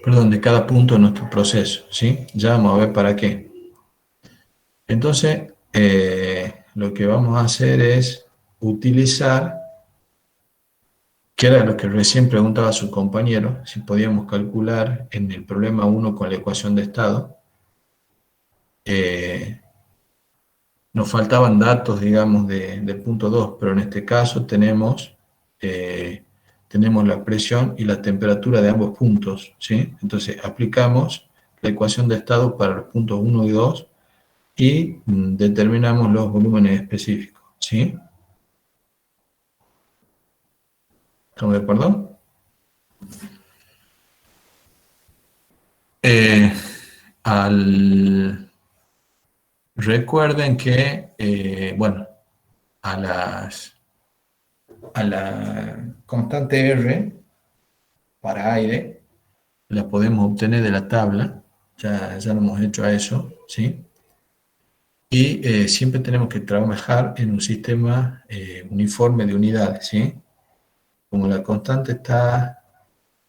Perdón, de cada punto de nuestro proceso, ¿sí? Ya vamos a ver para qué. Entonces, lo que vamos a hacer es utilizar, que era lo que recién preguntaba su compañero, si podíamos calcular en el problema 1 con la ecuación de estado. Nos faltaban datos, digamos, del punto 2, pero en este caso tenemos la presión y la temperatura de ambos puntos, ¿sí? Entonces aplicamos la ecuación de estado para los puntos 1 y 2 y determinamos los volúmenes específicos, ¿sí? ¿Estamos de acuerdo? Recuerden que, bueno, a la constante R para aire la podemos obtener de la tabla, ya lo hemos hecho a eso, ¿sí? Y siempre tenemos que trabajar en un sistema uniforme de unidades, ¿sí? Como la constante está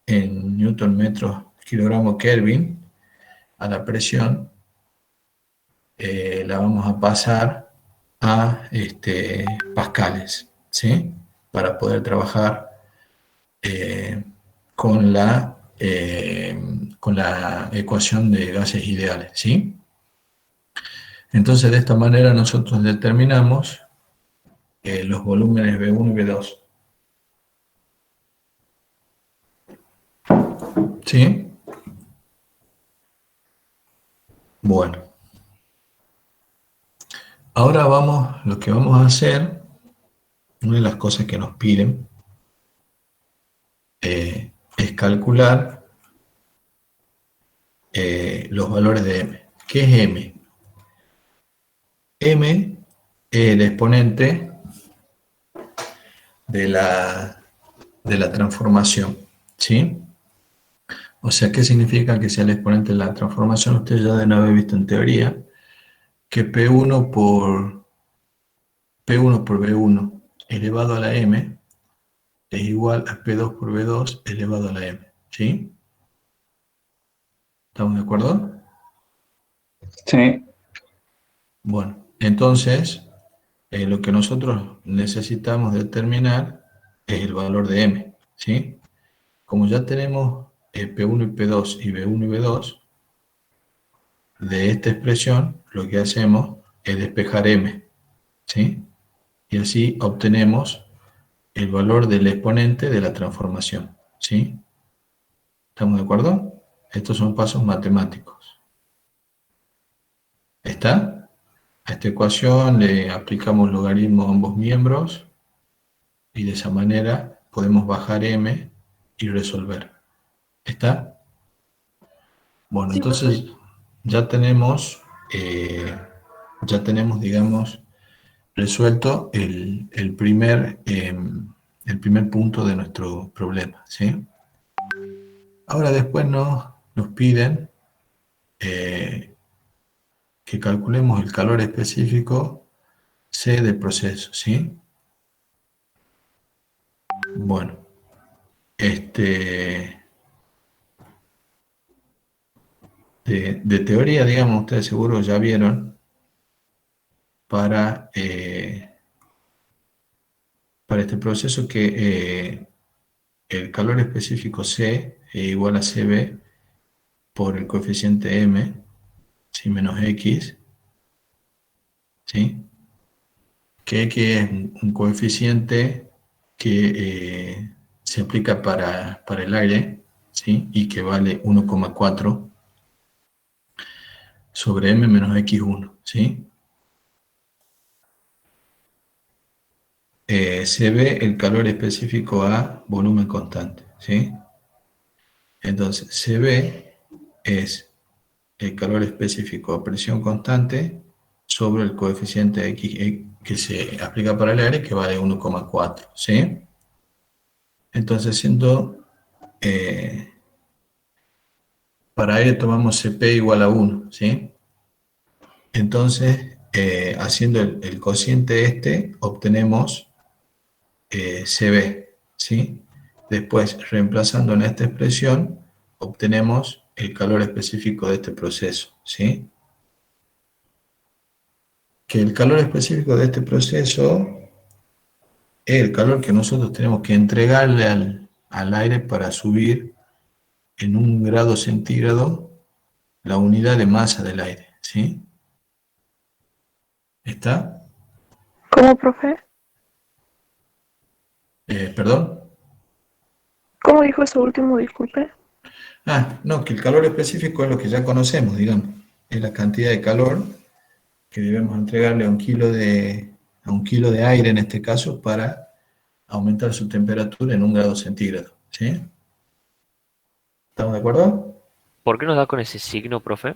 en newton metros kilogramo Kelvin, a la presión la vamos a pasar a pascales, ¿sí? Para poder trabajar eh, con la ecuación de gases ideales, ¿sí? Entonces, de esta manera nosotros determinamos los volúmenes B1 y B2. ¿Sí? Bueno. Ahora lo que vamos a hacer, una de las cosas que nos piden es calcular los valores de M. ¿Qué es M? M es el exponente de la transformación, ¿sí? O sea, ¿qué significa que sea el exponente de la transformación? Ustedes ya deben haber visto en teoría que P1 por B1 elevado a la M es igual a P2 por B2 elevado a la M, ¿sí? ¿Estamos de acuerdo? Sí. Bueno, entonces, lo que nosotros necesitamos determinar es el valor de M, ¿sí? Como ya tenemos P1 y P2 y B1 y B2, de esta expresión lo que hacemos es despejar M, ¿sí? Y así obtenemos el valor del exponente de la transformación, ¿sí? ¿Estamos de acuerdo? Estos son pasos matemáticos. ¿Está? A esta ecuación le aplicamos logaritmo a ambos miembros y de esa manera podemos bajar M y resolver. ¿Está? Bueno, Sí, profe. entonces ya tenemos, digamos, resuelto el primer punto de nuestro problema, ¿sí? Ahora después nos piden que calculemos el calor específico C del proceso, ¿sí? Bueno, de teoría, digamos, ustedes seguro ya vieron para este proceso que el calor específico C es igual a CB por el coeficiente M, ¿sí? Menos X, ¿sí? Que X es un coeficiente que se aplica para el aire, ¿sí? Y que vale 1,4 sobre M menos X1, ¿sí? Se ve el calor específico a volumen constante, ¿sí? Entonces, CB es el calor específico a presión constante sobre el coeficiente X que se aplica para el aire, que vale 1,4, ¿sí? Entonces, para aire tomamos CP igual a 1, ¿sí? Entonces, haciendo el cociente obtenemos CB, ¿sí? Después, reemplazando en esta expresión, obtenemos el calor específico de este proceso, ¿sí? Que el calor específico de este proceso es el calor que nosotros tenemos que entregarle al aire para subir en 1 grado centígrado la unidad de masa del aire, ¿sí? ¿Está? ¿Cómo, profe? ¿Perdón? ¿Cómo dijo eso último? Disculpe. No, que el calor específico es lo que ya conocemos, digamos. Es la cantidad de calor que debemos entregarle a un kilo de aire, en este caso, para aumentar su temperatura en 1 grado centígrado, ¿sí? ¿Estamos de acuerdo? ¿Por qué nos da con ese signo, profe?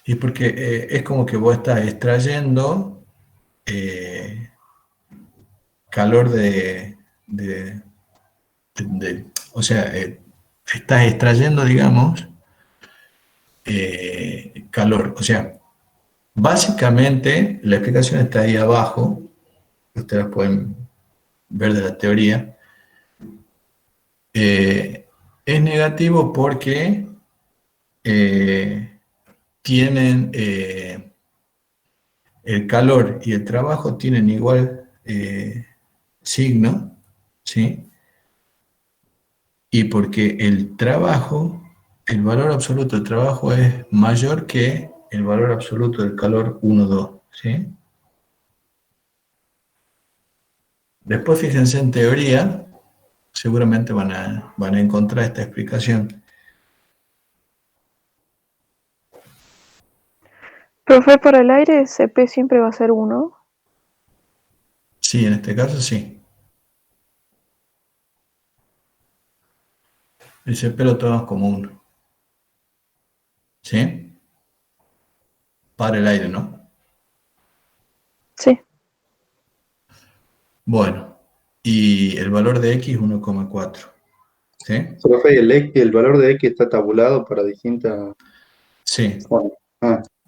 Y porque es como que vos estás extrayendo eh, calor o sea, estás extrayendo, digamos, calor. O sea, básicamente la explicación está ahí abajo, ustedes pueden ver de la teoría. Es negativo porque tienen el calor y el trabajo tienen igual signo, ¿sí? Y porque el trabajo, el valor absoluto del trabajo es mayor que el valor absoluto del calor 1, 2, ¿sí? Después fíjense en teoría, seguramente van a encontrar esta explicación. Profe, para el aire CP siempre va a ser 1. Sí, en este caso sí. El CP lo tomamos como 1. ¿Sí? Para el aire, ¿no? Sí. Bueno, y el valor de X 1,4. ¿Sí? Profe, el valor de X está tabulado para distintas... Sí. Bueno,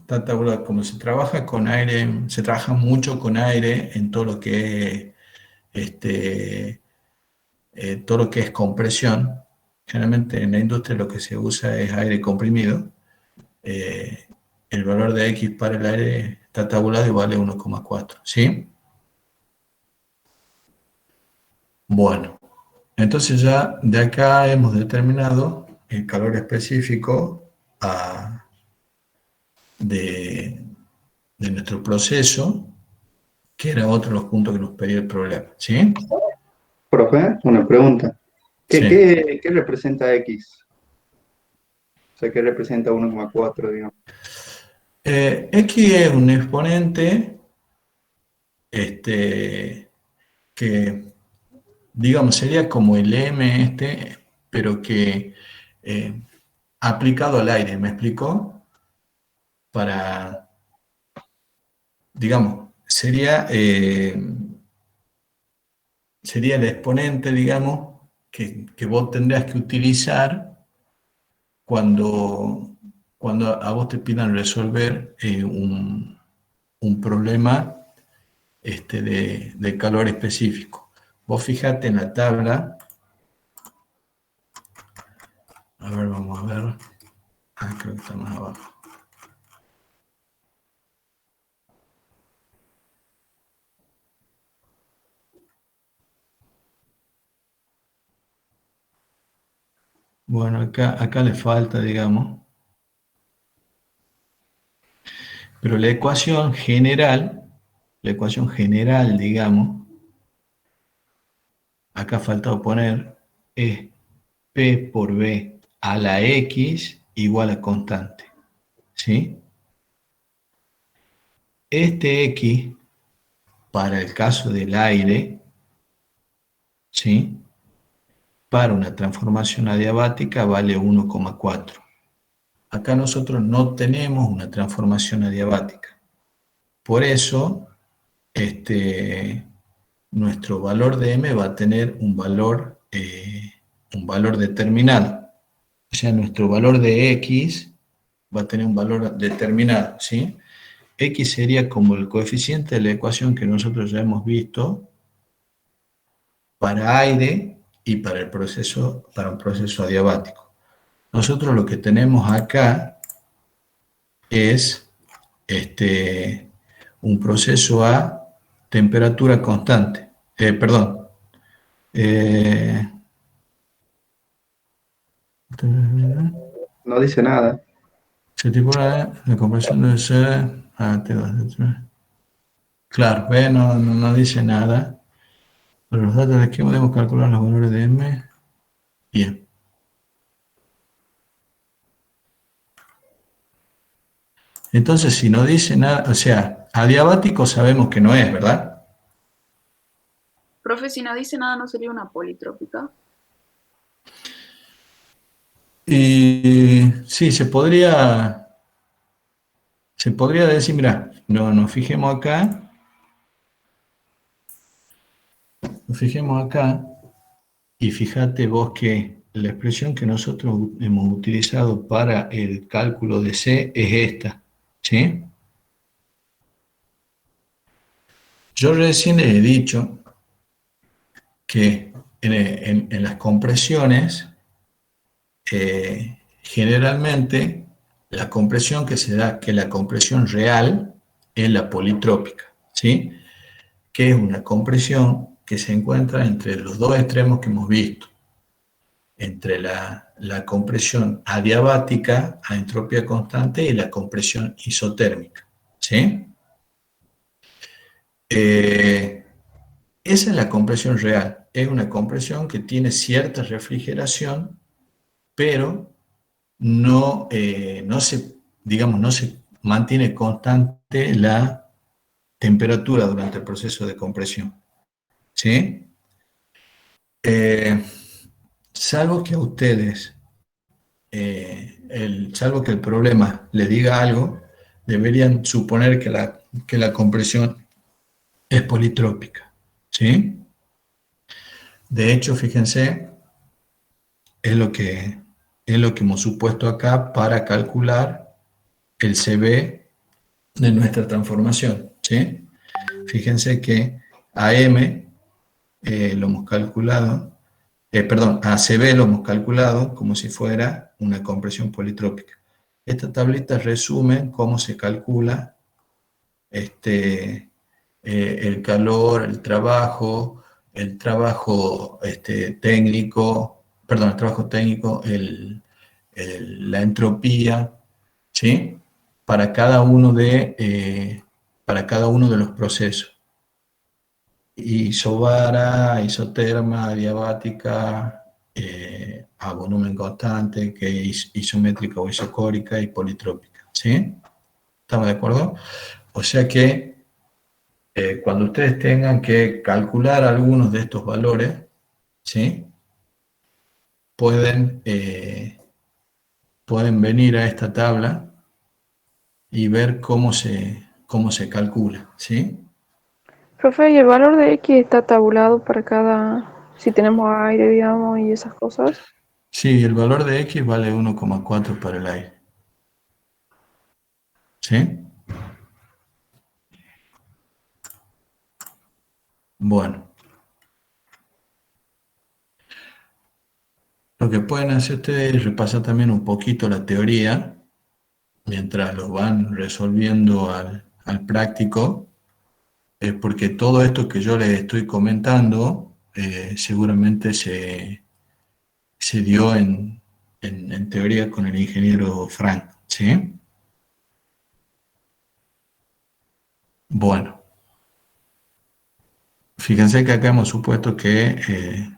Está tabulado. Como se trabaja con aire, se trabaja mucho con aire en todo lo que es todo lo que es compresión. Generalmente en la industria lo que se usa es aire comprimido. El valor de X para el aire está tabulado y vale 1,4. ¿Sí? Bueno, entonces ya de acá hemos determinado el calor específico de nuestro proceso, que era otro de los puntos que nos pedía el problema. ¿Sí? profe, una pregunta. Sí. ¿Qué representa X? O sea, ¿qué representa 1,4, digamos? X es un exponente que, digamos, sería como el M pero que aplicado al aire, ¿me explicó? Para, digamos, sería el exponente, digamos, que vos tendrías que utilizar cuando a vos te pidan resolver un problema de calor específico. Vos fijate en la tabla, a ver, vamos a ver, creo que está más abajo. Bueno, acá le falta, digamos, pero la ecuación general, digamos, acá falta poner es P por B a la X igual a constante, ¿sí? Este X, para el caso del aire, ¿sí? Para una transformación adiabática vale 1,4. Acá nosotros no tenemos una transformación adiabática. Por eso, nuestro valor de M va a tener un valor determinado. O sea, nuestro valor de X va a tener un valor determinado, ¿sí? X sería como el coeficiente de la ecuación que nosotros ya hemos visto para aire y para un proceso adiabático. Nosotros lo que tenemos acá es un proceso a temperatura constante. Perdón. No dice nada. Se tipula la compresión debe ser T2. Claro, ve, no dice nada. Para los datos del esquema debemos calcular los valores de M. Bien. Entonces, si no dice nada, o sea, adiabático sabemos que no es, ¿verdad? Profe, si no dice nada, ¿no sería una politrópica? Y sí, se podría decir, mira, nos fijemos acá, y fíjate vos que la expresión que nosotros hemos utilizado para el cálculo de C es esta, ¿sí? Yo recién les he dicho que en las compresiones, generalmente la compresión que se da, que la compresión real es la politrópica, ¿sí? Que es una compresión que se encuentra entre los dos extremos que hemos visto, entre la compresión adiabática a entropía constante y la compresión isotérmica, ¿sí? Esa es la compresión real, es una compresión que tiene cierta refrigeración, pero no, no se mantiene constante la temperatura durante el proceso de compresión, ¿sí? Salvo que a ustedes, salvo que el problema le diga algo, deberían suponer que la compresión es politrópica, ¿sí? De hecho, fíjense, es lo que hemos supuesto acá para calcular el CB de nuestra transformación, ¿sí? Fíjense que AM lo hemos calculado, ACB lo hemos calculado como si fuera una compresión politrópica. Esta tablita resume cómo se calcula el calor, el trabajo técnico, la entropía, ¿sí? Para cada uno de los procesos. Isobara, isoterma, adiabática, a volumen constante, que es isométrica o isocórica y politrópica, ¿sí? ¿Estamos de acuerdo? O sea que cuando ustedes tengan que calcular algunos de estos valores, ¿sí? Pueden venir a esta tabla y ver cómo se calcula, ¿sí? Profe, ¿y el valor de X está tabulado para cada, si tenemos aire, digamos, y esas cosas? Sí, el valor de X vale 1,4 para el aire, ¿sí? Bueno. Lo que pueden hacer ustedes es repasar también un poquito la teoría, mientras lo van resolviendo al práctico, porque todo esto que yo les estoy comentando seguramente se dio en teoría con el ingeniero Frank, ¿sí? Bueno, fíjense que acá hemos supuesto que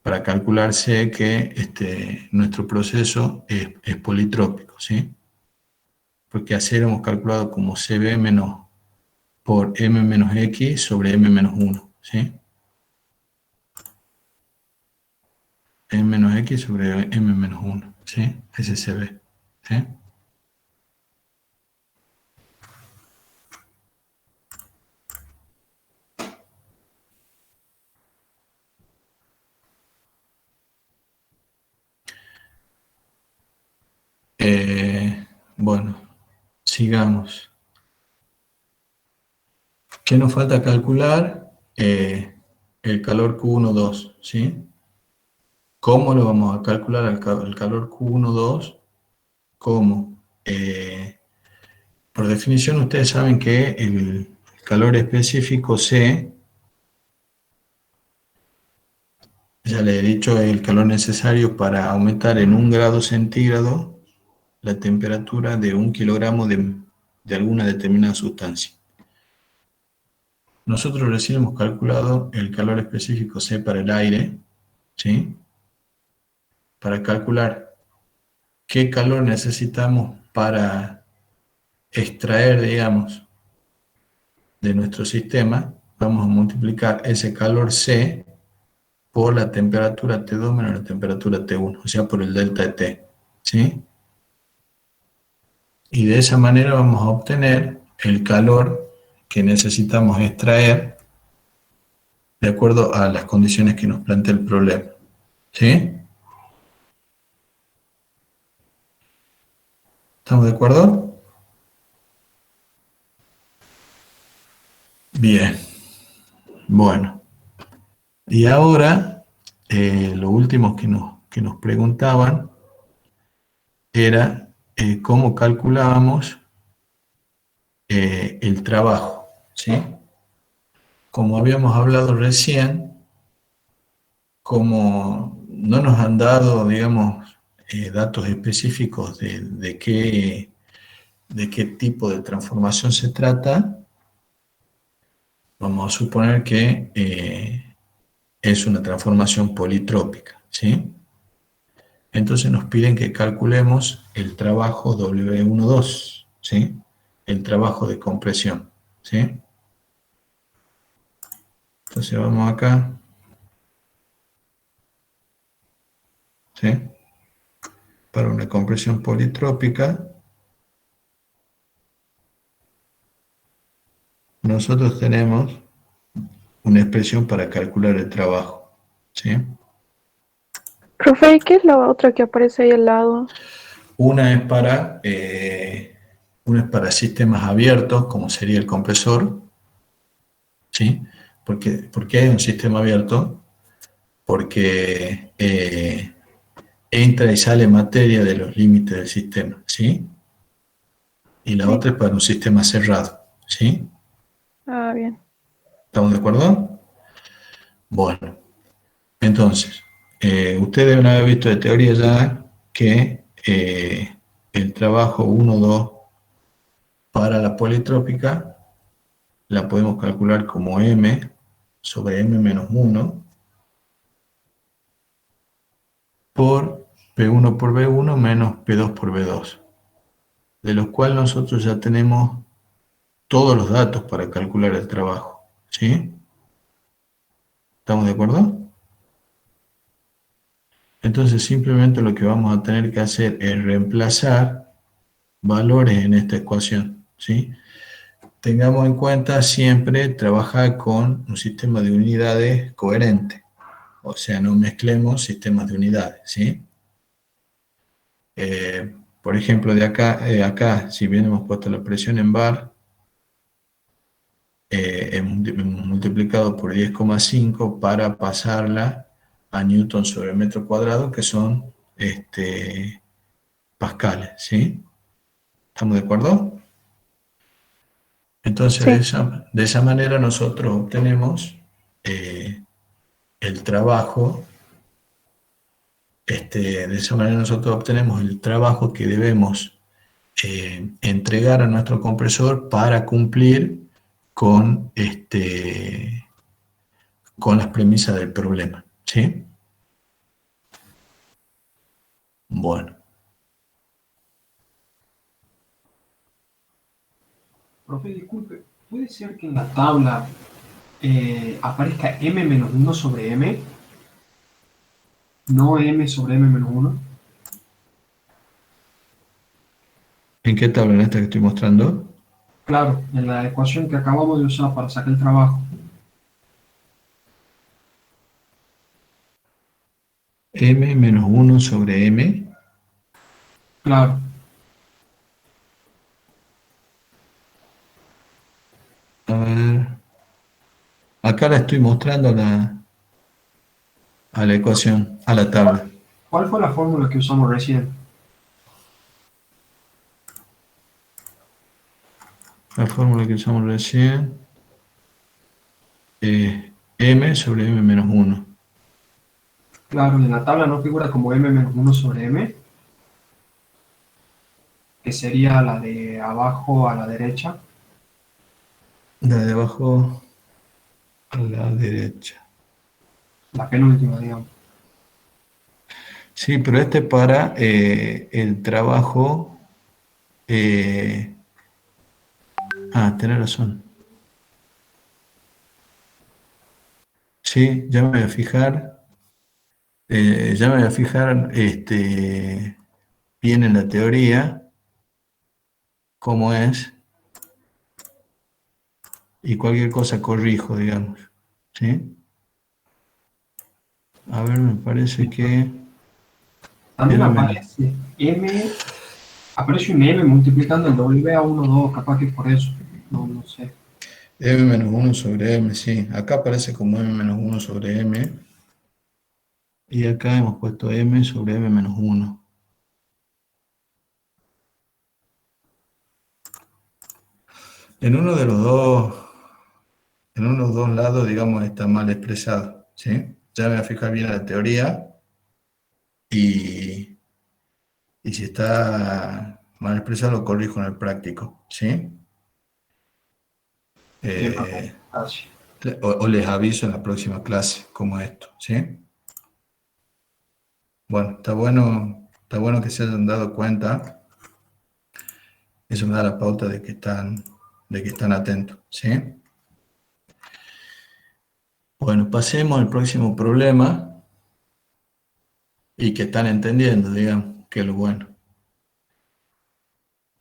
para calcularse que nuestro proceso es politrópico, ¿sí? Porque hacer hemos calculado como CB menos por M menos X sobre M menos 1, ¿sí? M menos X sobre M menos 1, ¿sí? Ese CB, ¿sí? Bueno, sigamos. ¿Qué nos falta calcular? El calor Q12, ¿sí? ¿Cómo lo vamos a calcular el calor Q12? ¿Cómo? Por definición, ustedes saben que el calor específico C, ya les he dicho, es el calor necesario para aumentar en 1 grado centígrado la temperatura de 1 kilogramo de alguna determinada sustancia. Nosotros recién hemos calculado el calor específico C para el aire, ¿sí? Para calcular qué calor necesitamos para extraer, digamos, de nuestro sistema, vamos a multiplicar ese calor C por la temperatura T2 menos la temperatura T1, o sea, por el delta de T, ¿sí? Y de esa manera vamos a obtener el calor que necesitamos extraer de acuerdo a las condiciones que nos plantea el problema, ¿Sí? ¿Estamos de acuerdo? Bien. Bueno. Y ahora, lo último que nos preguntaban era cómo calculábamos el trabajo, ¿sí? Como habíamos hablado recién, como no nos han dado, digamos, datos específicos de qué tipo de transformación se trata, vamos a suponer que es una transformación politrópica, ¿sí? Entonces nos piden que calculemos el trabajo W12, ¿sí? El trabajo de compresión, ¿sí? Entonces vamos acá, ¿sí? Para una compresión politrópica, nosotros tenemos una expresión para calcular el trabajo, ¿sí? Profe, ¿y qué es la otra que aparece ahí al lado? Una es para sistemas abiertos, como sería el compresor, ¿sí? ¿Por qué es un sistema abierto? Porque entra y sale materia de los límites del sistema, ¿sí? Y la Sí. otra es para un sistema cerrado, ¿sí? Ah, bien. ¿Estamos de acuerdo? Bueno, entonces, ustedes deben haber visto de teoría ya que el trabajo 1-2 para la politrópica la podemos calcular como m sobre m menos 1 por P1 por B1 menos P2 por B2, de los cuales nosotros ya tenemos todos los datos para calcular el trabajo, ¿sí? ¿Estamos de acuerdo? Entonces simplemente lo que vamos a tener que hacer es reemplazar valores en esta ecuación, ¿sí? Tengamos en cuenta siempre trabajar con un sistema de unidades coherente, o sea, no mezclemos sistemas de unidades, ¿sí? Por ejemplo, acá, si bien hemos puesto la presión en bar, hemos multiplicado por 10,5 para pasarla a newton sobre metro cuadrado, que son pascales, ¿sí? ¿Estamos de acuerdo? Entonces, Sí. de esa manera nosotros obtenemos el trabajo, de esa manera nosotros obtenemos el trabajo que debemos entregar a nuestro compresor para cumplir con las premisas del problema, ¿sí? Bueno, Profe, disculpe, ¿puede ser que en la tabla aparezca m menos 1 sobre m? No m sobre m menos 1. ¿en qué tabla en esta que estoy mostrando? Claro, en la ecuación que acabamos de usar para sacar el trabajo. M menos 1 sobre M. Claro, A ver, acá la estoy mostrando a la ecuación, a la tabla. ¿cuál fue la fórmula que usamos recién? La fórmula que usamos recién es M sobre M menos 1. Claro, en la tabla no figura como m menos 1 sobre m, que sería la de abajo a la derecha. La de abajo a la derecha. La penúltima, digamos. Sí, pero este para el trabajo. Tenés razón. Sí, ya me voy a fijar. Ya me voy a fijar bien en la teoría cómo es y cualquier cosa corrijo, digamos. ¿Sí? A ver, me parece que... También M- aparece aparece un M multiplicando el W a 1, 2, capaz que por eso. No, no sé. M menos 1 sobre M, sí. Acá aparece como M menos 1 sobre M. Y acá hemos puesto M sobre M menos 1. En uno de los dos, en uno de los dos lados, digamos, está mal expresado, ¿sí? Ya me voy a fijar bien en la teoría y, y si está mal expresado lo corrijo en el práctico, ¿sí? Eh, Gracias. o les aviso en la próxima clase como esto, ¿sí? Bueno, está bueno que se hayan dado cuenta. Eso me da la pauta de que están atentos, ¿sí? Bueno, pasemos al próximo problema y que están entendiendo, digamos, que es lo bueno.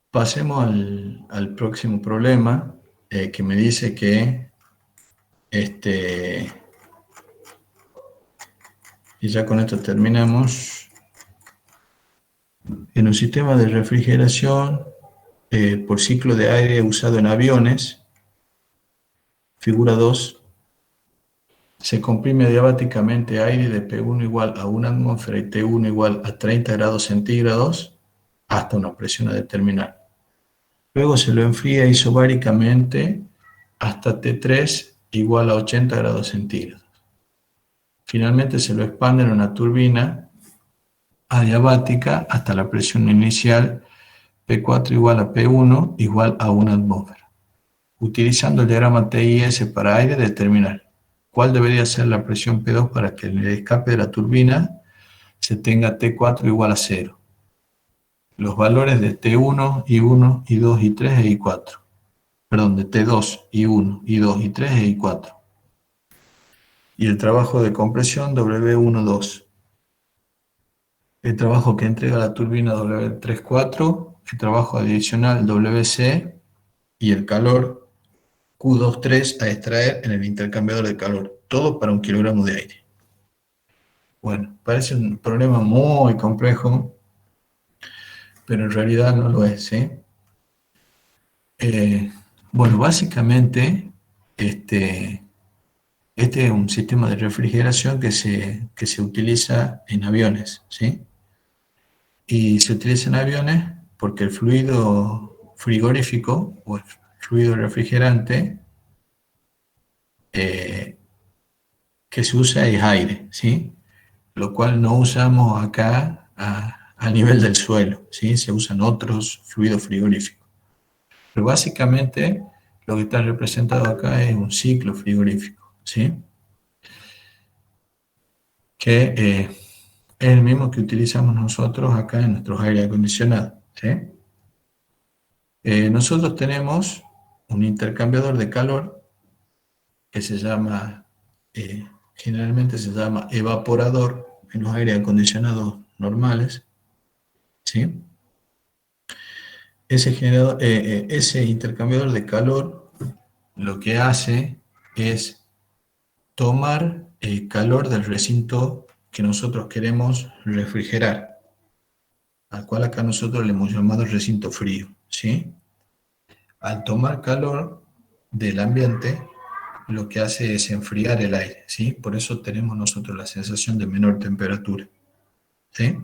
Pasemos al próximo problema que me dice que y ya con esto terminamos. En un sistema de refrigeración por ciclo de aire usado en aviones, figura 2, se comprime adiabáticamente aire de P1 igual a 1 atmósfera y T1 igual a 30 grados centígrados hasta una presión a determinar. Luego se lo enfría isobáricamente hasta T3 igual a 80 grados centígrados. Finalmente se lo expande en una turbina adiabática hasta la presión inicial P4 igual a P1 igual a 1 atmósfera. Utilizando el diagrama TIS para aire, determinar cuál debería ser la presión P2 para que en el escape de la turbina se tenga T4 igual a 0. Los valores de T1, I1, I2, I3 e I4. Perdón, de T2, I1, I2, I3 e I4. Y el trabajo de compresión W12. El trabajo que entrega la turbina W34, el trabajo adicional WC y el calor Q23 a extraer en el intercambiador de calor. Todo para 1 kilogramo de aire. Bueno, parece un problema muy complejo, pero en realidad no lo es, ¿sí? Bueno, básicamente, este es un sistema de refrigeración que se utiliza en aviones, ¿sí? Y se utiliza en aviones porque el fluido frigorífico o el fluido refrigerante que se usa es aire, ¿sí? Lo cual no usamos acá a nivel del suelo, ¿sí? Se usan otros fluidos frigoríficos. Pero básicamente lo que está representado acá es un ciclo frigorífico, ¿sí? Que es el mismo que utilizamos nosotros acá en nuestros aire acondicionados, ¿sí? Nosotros tenemos un intercambiador de calor que se llama, generalmente se llama evaporador en los aire acondicionados normales, ¿sí? Ese intercambiador de calor lo que hace es tomar el calor del recinto que nosotros queremos refrigerar, al cual acá nosotros le hemos llamado recinto frío, ¿sí? Al tomar calor del ambiente, lo que hace es enfriar el aire, ¿sí? Por eso tenemos nosotros la sensación de menor temperatura, ¿sí?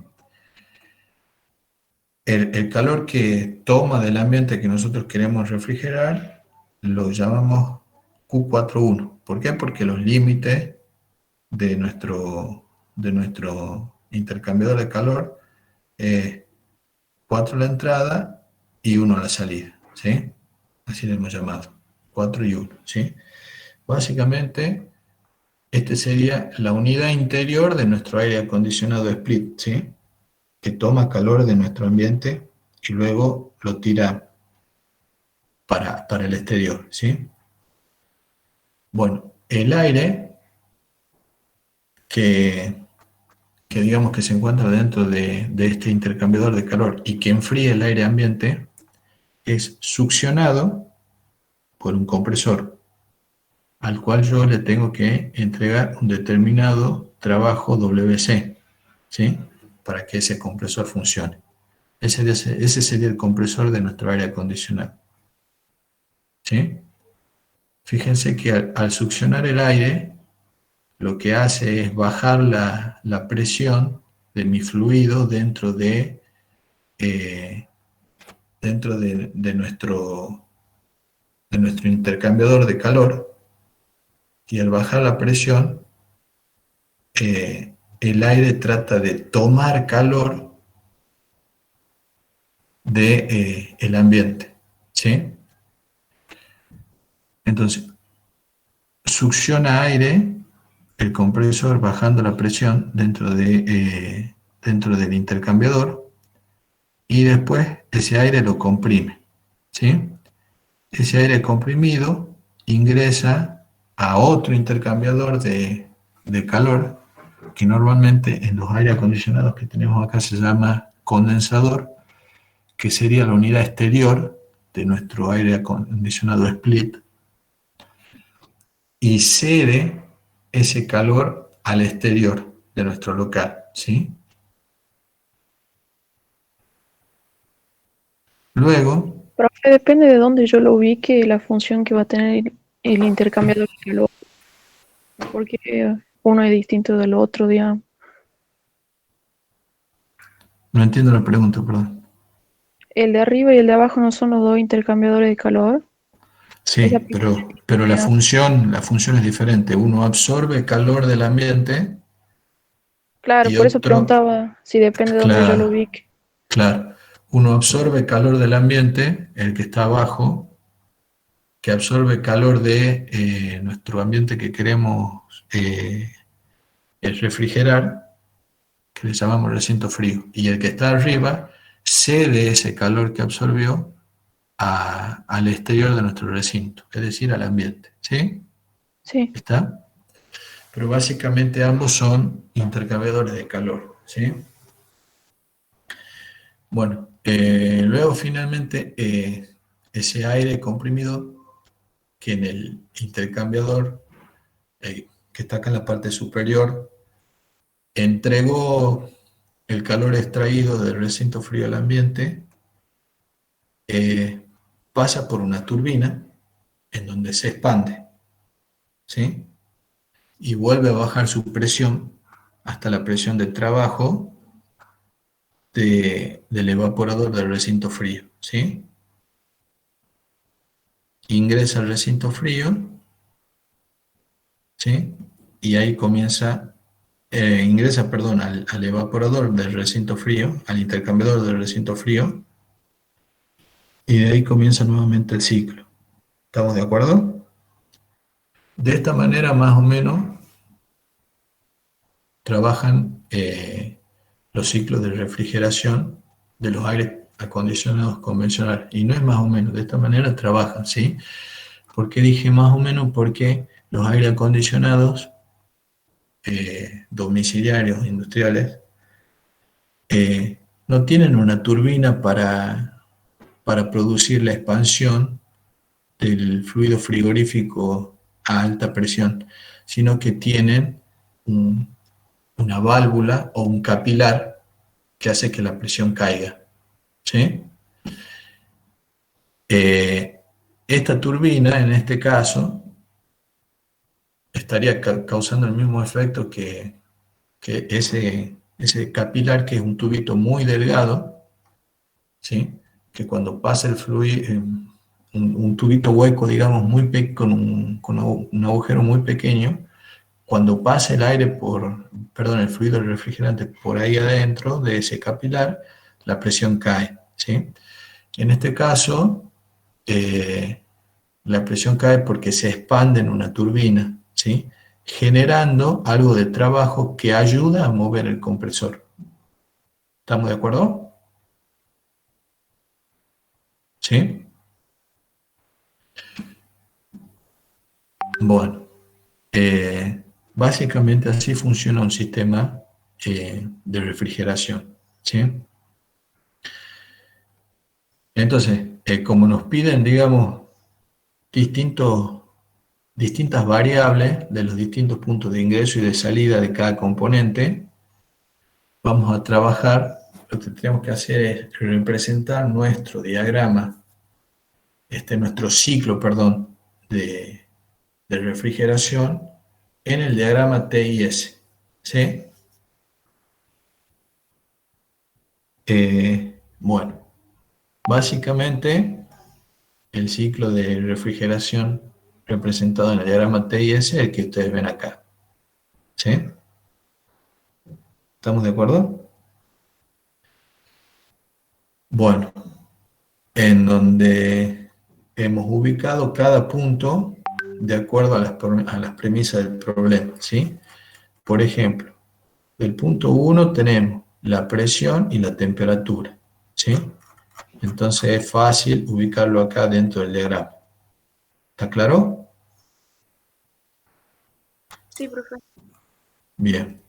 El calor que toma del ambiente que nosotros queremos refrigerar lo llamamos Q41. ¿Por qué? Porque los límites de nuestro intercambiador de calor es 4 a la entrada y 1 a la salida, ¿sí? Así lo hemos llamado, 4 y 1, ¿sí? Básicamente, este sería la unidad interior de nuestro aire acondicionado split, ¿sí? Que toma calor de nuestro ambiente y luego lo tira para el exterior, ¿sí? Bueno, el aire que digamos que se encuentra dentro de este intercambiador de calor y que enfría el aire ambiente es succionado por un compresor al cual yo le tengo que entregar un determinado trabajo WC, ¿sí? Para que ese compresor funcione. Ese sería el compresor de nuestro aire acondicionado, ¿sí? Fíjense que al succionar el aire, lo que hace es bajar la presión de mi fluido dentro de nuestro intercambiador de calor, y al bajar la presión, el aire trata de tomar calor del ambiente, ¿sí? Entonces, succiona aire el compresor bajando la presión dentro del intercambiador, y después ese aire lo comprime, ¿sí? Ese aire comprimido ingresa a otro intercambiador de calor, que normalmente en los aire acondicionados que tenemos acá se llama condensador, que sería la unidad exterior de nuestro aire acondicionado split, y cede ese calor al exterior de nuestro local, ¿sí? Luego, Profe, depende de dónde yo lo ubique, la función que va a tener el intercambiador de calor, porque uno es distinto del otro, digamos. no entiendo la pregunta, perdón. El de arriba y el de abajo no son los dos intercambiadores de calor. Esa Sí, pero la función es diferente. Uno absorbe calor del ambiente Claro, y por eso otro, preguntaba si depende de dónde yo lo claro, ubique. claro. Uno absorbe calor del ambiente, el que está abajo, que absorbe calor de nuestro ambiente que queremos refrigerar, que le llamamos recinto frío. Y el que está arriba cede ese calor que absorbió al exterior de nuestro recinto, es decir, al ambiente. ¿Sí? Sí, ¿Está? Pero básicamente ambos son intercambiadores de calor, ¿sí? Bueno, luego finalmente ese aire comprimido que en el intercambiador, que está acá en la parte superior, entregó el calor extraído del recinto frío al ambiente, pasa por una turbina en donde se expande, ¿sí? Y vuelve a bajar su presión hasta la presión de trabajo del evaporador del recinto frío, ¿sí? Ingresa al recinto frío, ¿sí? Y ahí ingresa, perdón, al evaporador del recinto frío, al intercambiador del recinto frío, y de ahí comienza nuevamente el ciclo. ¿Estamos de acuerdo? De esta manera, más o menos, trabajan los ciclos de refrigeración de los aires acondicionados convencionales. Y no es más o menos, de esta manera trabajan, ¿sí? ¿Por qué dije más o menos? Porque los aires acondicionados domiciliarios, industriales, no tienen una turbina para producir la expansión del fluido frigorífico a alta presión, sino que tienen una válvula o un capilar que hace que la presión caiga, ¿sí? Esta turbina, en este caso, estaría causando el mismo efecto que ese capilar, que es un tubito muy delgado, ¿sí? Que cuando pasa el fluido, un tubito hueco, digamos, con un agujero muy pequeño, cuando pasa el fluido refrigerante por ahí adentro de ese capilar, la presión cae, ¿sí? En este caso, la presión cae porque se expande en una turbina, ¿sí? Generando algo de trabajo que ayuda a mover el compresor. ¿Estamos de acuerdo? ¿Sí? Bueno, básicamente así funciona un sistema de refrigeración, ¿sí? Entonces, como nos piden, digamos, distintos distintas variables de los distintos puntos de ingreso y de salida de cada componente, vamos a trabajar, lo que tenemos que hacer es representar nuestro diagrama, nuestro ciclo, perdón, de refrigeración en el diagrama TIS, ¿sí? Bueno, básicamente el ciclo de refrigeración representado en el diagrama TIS es el que ustedes ven acá, ¿sí? ¿Estamos de acuerdo? Bueno, en donde hemos ubicado cada punto de acuerdo a las premisas del problema, ¿sí? Por ejemplo, del punto 1 tenemos la presión y la temperatura, ¿sí? Entonces es fácil ubicarlo acá dentro del diagrama. ¿Está claro? Sí, profe. Bien.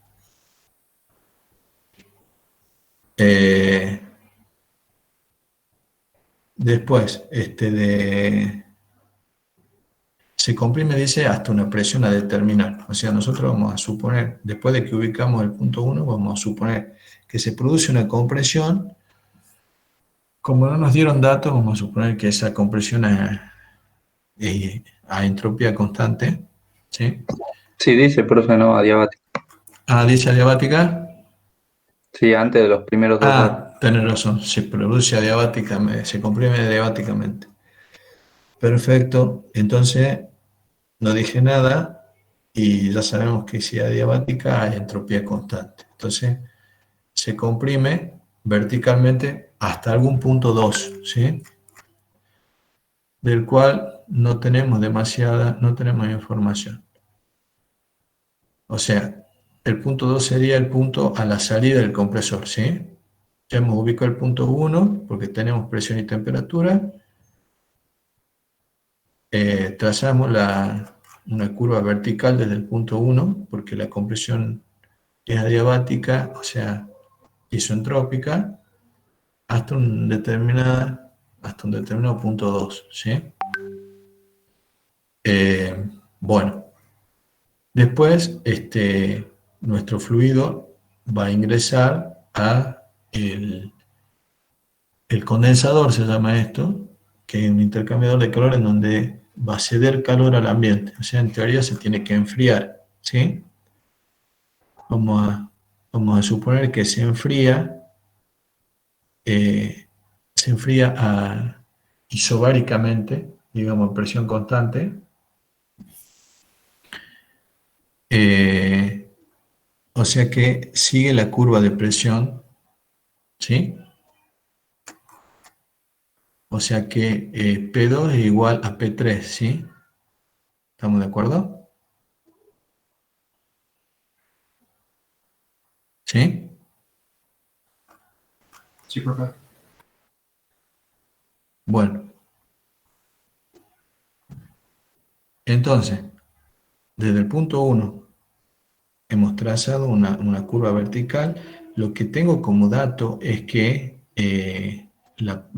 Después, se comprime, dice, hasta una presión a determinar. O sea, nosotros vamos a suponer, después de que ubicamos el punto 1, vamos a suponer que se produce una compresión. Como no nos dieron datos, vamos a suponer que esa compresión es a entropía constante, ¿sí? Sí, dice, profe, no, adiabático. Ah, dice adiabática. Sí, antes de los primeros dos datos. Tenés razón, se produce adiabáticamente, se comprime adiabáticamente. Perfecto, entonces no dije nada y ya sabemos que si es adiabática hay entropía constante. Entonces se comprime verticalmente hasta algún punto 2, ¿sí? Del cual no tenemos información. O sea, el punto 2 sería el punto a la salida del compresor, ¿sí? Ya hemos ubicado el punto 1 porque tenemos presión y temperatura. Trazamos una curva vertical desde el punto 1 porque la compresión es adiabática, o sea, isentrópica, hasta un determinado punto 2, ¿sí? Bueno, después nuestro fluido va a ingresar a el condensador, se llama esto, que es un intercambiador de calor en donde va a ceder calor al ambiente. O sea, en teoría se tiene que enfriar, ¿sí? Vamos a suponer que se enfría isobáricamente, digamos, a presión constante. O sea que sigue la curva de presión, ¿sí? O sea que P2 es igual a P3, ¿sí? ¿Estamos de acuerdo? ¿Sí? Sí, profe. Bueno. Entonces, desde el punto 1 hemos trazado una curva vertical. Lo que tengo como dato es que la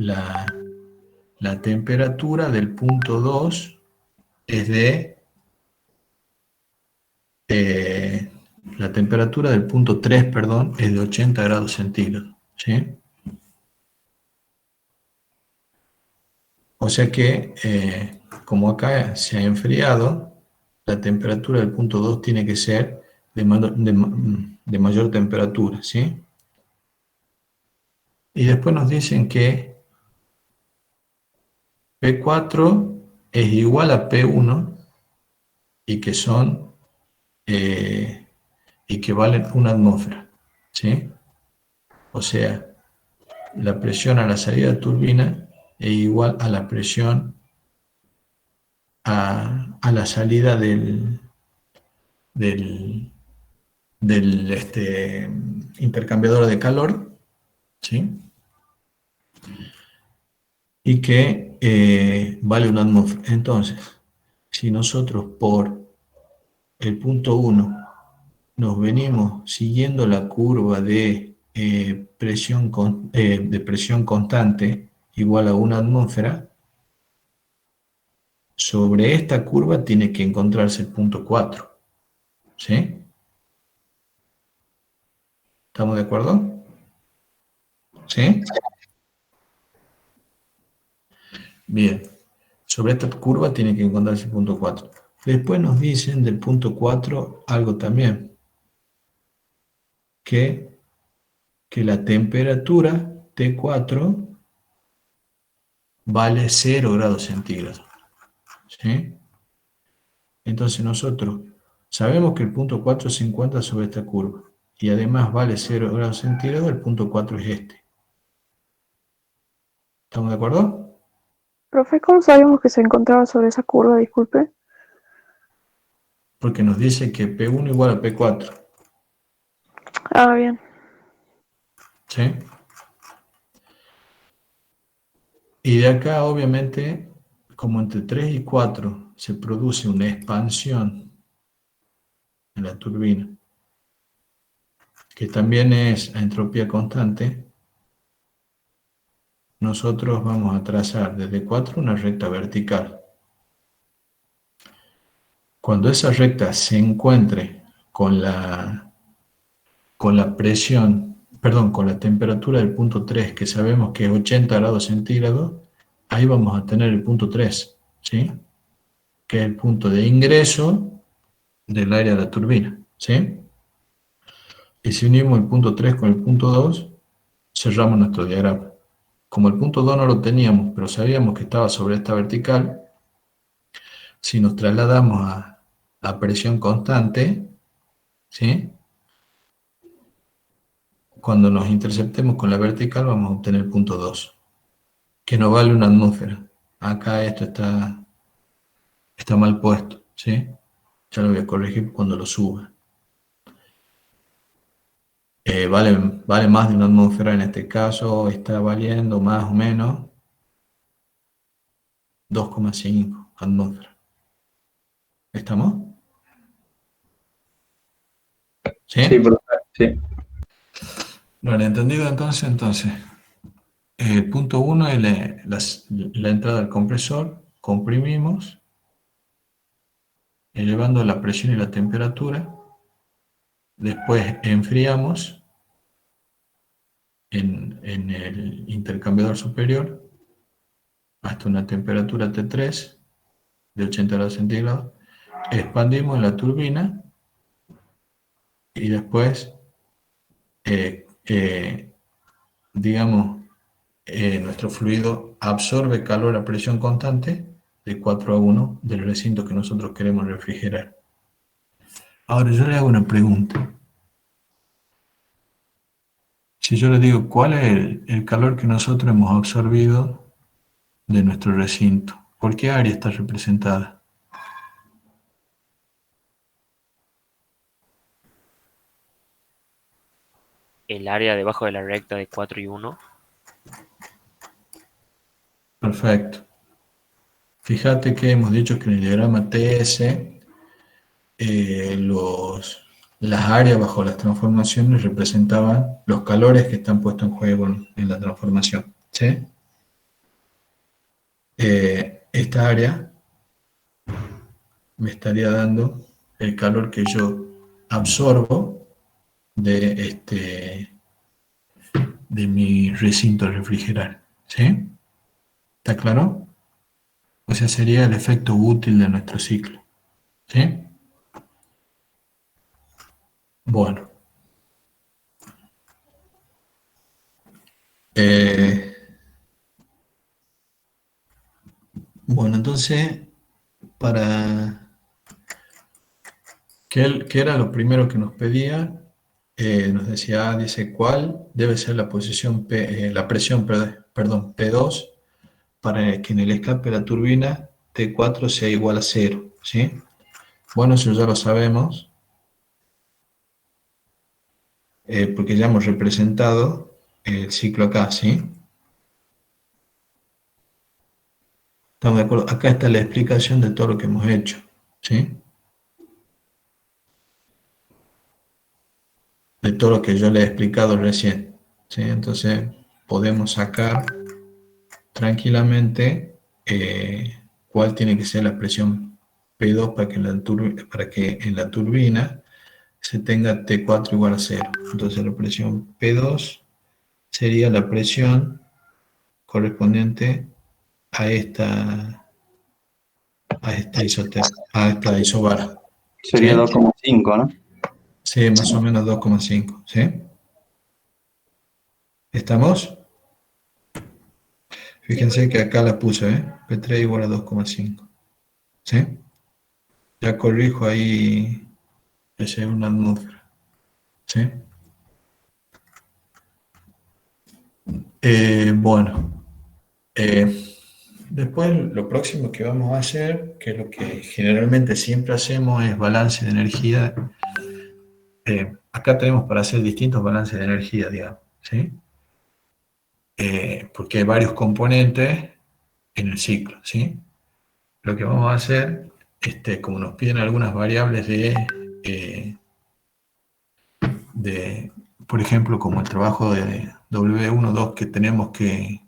temperatura del punto 2 es la temperatura del punto 3, perdón, es de 80 grados centígrados, ¿sí? O sea que, como acá se ha enfriado, la temperatura del punto 2 tiene que ser de mayor temperatura, ¿sí? Y después nos dicen que P4 es igual a P1 y que equivalen a una atmósfera, ¿sí? O sea, la presión a la salida de turbina es igual a la presión a la salida del intercambiador de calor, ¿sí? Y que vale una atmósfera. Entonces, si nosotros por el punto 1 nos venimos siguiendo la curva de presión constante igual a una atmósfera, sobre esta curva tiene que encontrarse el punto 4. ¿Sí? ¿Estamos de acuerdo? ¿Sí? Bien. Sobre esta curva tiene que encontrarse el punto 4. Después nos dicen del punto 4 algo también. Que la temperatura T4 vale 0 grados centígrados. ¿Sí? Entonces nosotros sabemos que el punto 4 se encuentra sobre esta curva. Y además vale 0 grados centígrados, el punto 4 es este. ¿Estamos de acuerdo? Profe, ¿cómo sabíamos que se encontraba sobre esa curva? Disculpe. Porque nos dice que P1 igual a P4. Ah, bien. ¿Sí? Y de acá, obviamente, como entre 3 y 4 se produce una expansión en la turbina, que también es a entropía constante, nosotros vamos a trazar desde 4 una recta vertical. Cuando esa recta se encuentre con la presión, perdón, con la temperatura del punto 3, que sabemos que es 80 grados centígrados, ahí vamos a tener el punto 3, ¿sí? Que es el punto de ingreso del área de la turbina, ¿sí? Y si unimos el punto 3 con el punto 2, cerramos nuestro diagrama. Como el punto 2 no lo teníamos, pero sabíamos que estaba sobre esta vertical, si nos trasladamos a presión constante, ¿sí? Cuando nos interceptemos con la vertical vamos a obtener el punto 2, que no vale una atmósfera. Acá esto está mal puesto, ¿sí? Ya lo voy a corregir cuando lo suba. Vale más de una atmósfera en este caso, está valiendo más o menos 2,5 atmósferas. ¿Estamos? ¿Sí? Sí, profe, sí. Bueno, entendido entonces, el punto 1 es la entrada del compresor, comprimimos, elevando la presión y la temperatura, después enfriamos en el intercambiador superior hasta una temperatura T3 de 80 grados centígrados, expandimos la turbina y después, nuestro fluido absorbe calor a presión constante de 4 a 1 del recinto que nosotros queremos refrigerar. Ahora yo le hago una pregunta. Si yo le digo, ¿cuál es el calor que nosotros hemos absorbido de nuestro recinto? ¿Por qué área está representada? El área debajo de la recta de 4 y 1. Perfecto. Fíjate que hemos dicho que en el diagrama TS las áreas bajo las transformaciones representaban los calores que están puestos en juego en la transformación. ¿Sí? Esta área me estaría dando el calor que yo absorbo de mi recinto al refrigerar. ¿Sí? ¿Está claro? O sea, sería el efecto útil de nuestro ciclo. ¿Sí? Bueno. Bueno, entonces, ¿qué era lo primero que nos pedía? Nos decía, dice, ¿cuál debe ser la posición la presión, perdón, P2 para que en el escape de la turbina T4 sea igual a 0, ¿sí? Bueno, eso ya lo sabemos, porque ya hemos representado el ciclo acá, ¿sí? ¿Estamos de acuerdo? Acá está la explicación de todo lo que hemos hecho, ¿sí? De todo lo que yo le he explicado recién, ¿sí? Entonces podemos sacar tranquilamente cuál tiene que ser la presión P2 para que en la turbina se tenga T4 igual a 0. Entonces la presión P2 sería la presión correspondiente a esta isobara. Sería ¿Sí? 2,5, ¿no? Sí, más o menos 2,5. ¿Sí? ¿Estamos? Fíjense que acá la puse, P3 igual a 2,5. ¿Sí? Ya corrijo ahí, ese es una atmósfera. ¿Sí? Bueno, después lo próximo que vamos a hacer, que es lo que generalmente siempre hacemos, es balance de energía. Acá tenemos para hacer distintos balances de energía, digamos, ¿sí? Porque hay varios componentes en el ciclo, ¿sí? Lo que vamos a hacer, como nos piden algunas variables por ejemplo, como el trabajo de W12 que tenemos que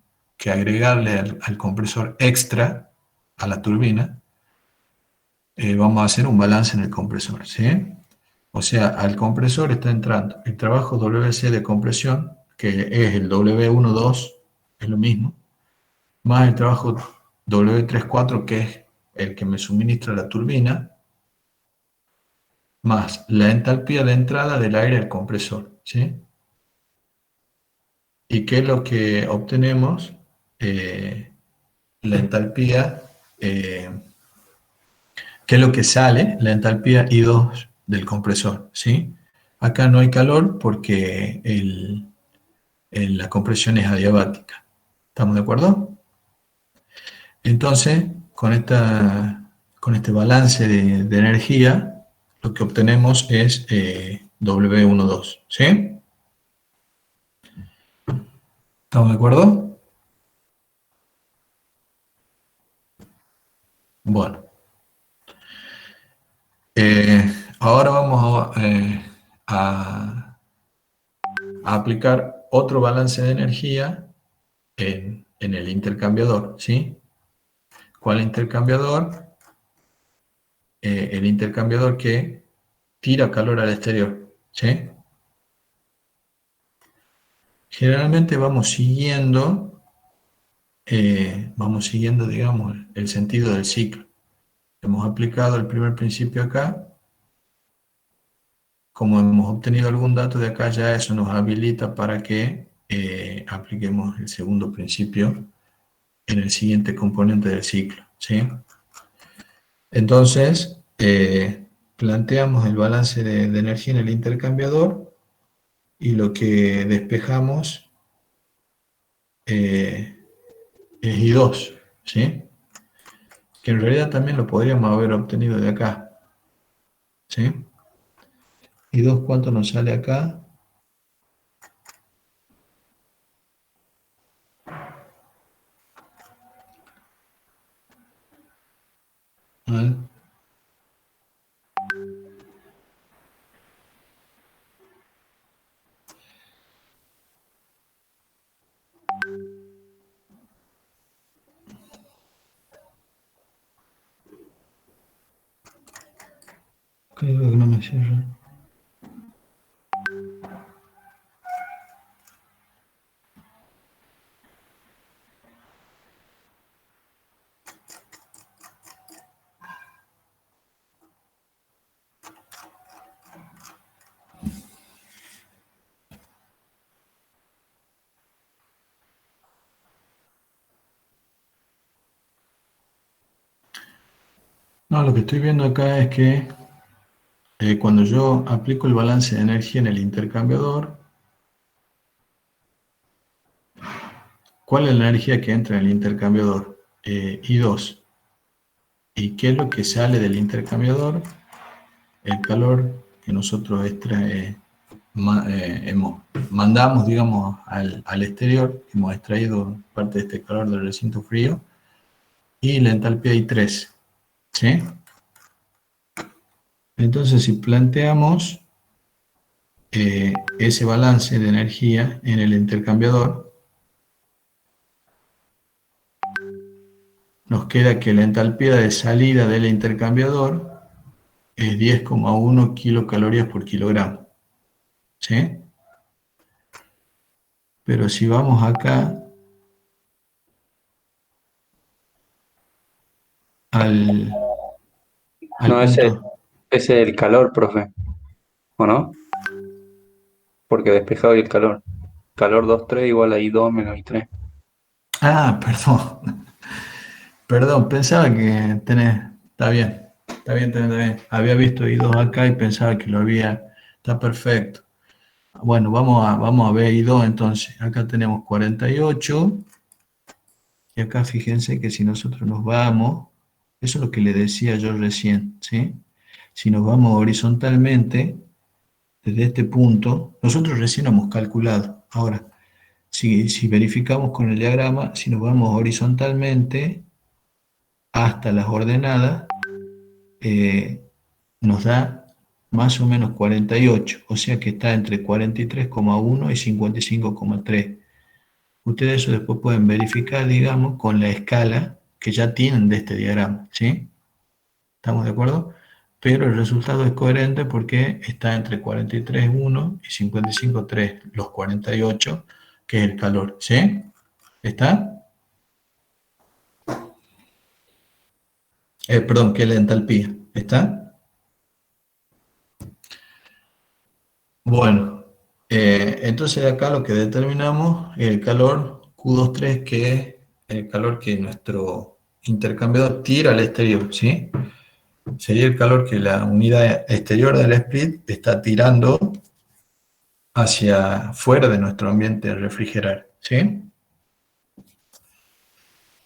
agregarle al compresor extra a la turbina, vamos a hacer un balance en el compresor, ¿sí? O sea, al compresor está entrando el trabajo WC de compresión, que es el W12, es lo mismo, más el trabajo W34, que es el que me suministra la turbina, más la entalpía de entrada del aire al compresor, ¿sí? ¿Y qué es lo que obtenemos? La entalpía, ¿qué es lo que sale? La entalpía I2 del compresor, ¿sí? Acá no hay calor porque la compresión es adiabática. ¿Estamos de acuerdo? Entonces, con este balance de energía, lo que obtenemos es W12, ¿sí? ¿Estamos de acuerdo? Bueno, ahora vamos a aplicar otro balance de energía en el intercambiador, ¿sí? ¿Cuál intercambiador? El intercambiador que tira calor al exterior, ¿sí? Generalmente vamos siguiendo, digamos, el sentido del ciclo. Hemos aplicado el primer principio acá. Como hemos obtenido algún dato de acá, ya eso nos habilita para que apliquemos el segundo principio en el siguiente componente del ciclo, ¿sí? Entonces, planteamos el balance de energía en el intercambiador y lo que despejamos es I2, ¿sí? Que en realidad también lo podríamos haber obtenido de acá, ¿sí? I2, ¿cuánto nos sale acá? A ver. Creo que no me cierra. No, lo que estoy viendo acá es que cuando yo aplico el balance de energía en el intercambiador, ¿cuál es la energía que entra en el intercambiador? I2. ¿Y qué es lo que sale del intercambiador? El calor que nosotros mandamos, digamos, al exterior, hemos extraído parte de este calor del recinto frío, y la entalpía I3, ¿sí? Entonces, si planteamos ese balance de energía en el intercambiador, nos queda que la entalpía de salida del intercambiador es 10,1 kilocalorías por kilogramo. ¿Sí? Pero si vamos acá al No, punto. ese es el calor, profe, ¿o no? Porque despejado y el calor. Calor 2,3 igual a I2 menos I3. Ah, perdón. Perdón, pensaba que tenés. Está bien. Está bien, está bien. Había visto I2 acá y pensaba que lo había. Está perfecto. Bueno, vamos a ver I2 entonces. Acá tenemos 48. Y acá fíjense que si nosotros nos vamos, eso es lo que le decía yo recién, ¿sí? Si nos vamos horizontalmente, desde este punto, nosotros recién hemos calculado. Ahora, si verificamos con el diagrama, si nos vamos horizontalmente hasta las ordenadas, nos da más o menos 48, o sea que está entre 43,1 y 55,3. Ustedes eso después pueden verificar, digamos, con la escala que ya tienen de este diagrama, ¿sí? ¿Estamos de acuerdo? Pero el resultado es coherente porque está entre 43,1 y 55,3, los 48, que es el calor, ¿sí? ¿Está? Perdón, que es la entalpía, ¿está? Bueno, entonces acá lo que determinamos es el calor Q23, que es el calor que nuestro intercambiador tira al exterior, ¿sí? Sería el calor que la unidad exterior del split está tirando hacia fuera de nuestro ambiente a refrigerar, ¿sí?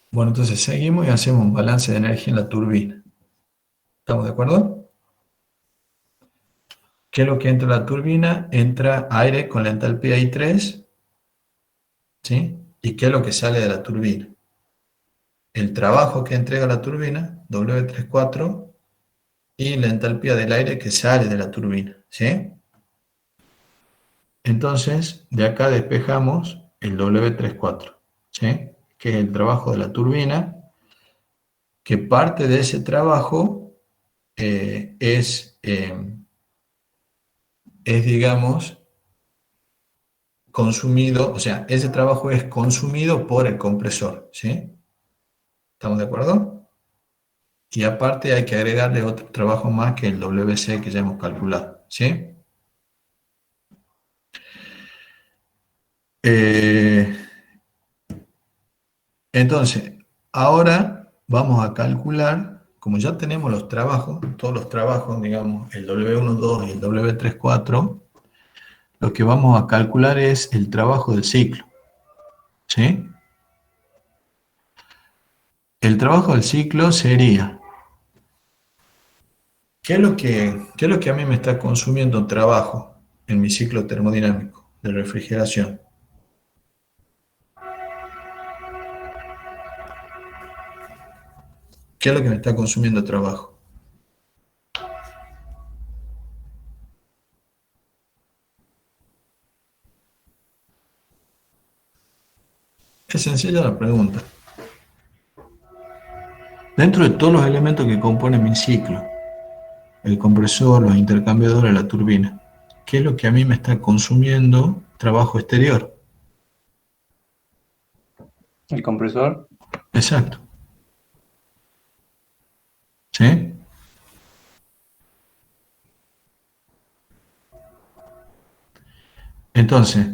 Bueno, entonces seguimos y hacemos un balance de energía en la turbina. ¿Estamos de acuerdo? ¿Qué es lo que entra a la turbina? Entra aire con la entalpía I3, ¿sí? ¿Y qué es lo que sale de la turbina? El trabajo que entrega la turbina, W34, y la entalpía del aire que sale de la turbina, ¿sí? Entonces, de acá despejamos el W34, ¿sí? Que es el trabajo de la turbina, que parte de ese trabajo digamos, consumido, o sea, ese trabajo es consumido por el compresor, ¿sí? ¿Estamos de acuerdo? Y aparte hay que agregarle otro trabajo más que el WC que ya hemos calculado, ¿sí? Entonces, ahora vamos a calcular, como ya tenemos los trabajos, todos los trabajos, digamos, el W12 y el W34, lo que vamos a calcular es el trabajo del ciclo, ¿sí? El trabajo del ciclo sería, qué es lo que a mí me está consumiendo trabajo en mi ciclo termodinámico de refrigeración? ¿Qué es lo que me está consumiendo trabajo? Es sencilla la pregunta. Dentro de todos los elementos que componen mi ciclo, el compresor, los intercambiadores, la turbina, ¿qué es lo que a mí me está consumiendo trabajo exterior? El compresor, Exacto. ¿Sí? Entonces,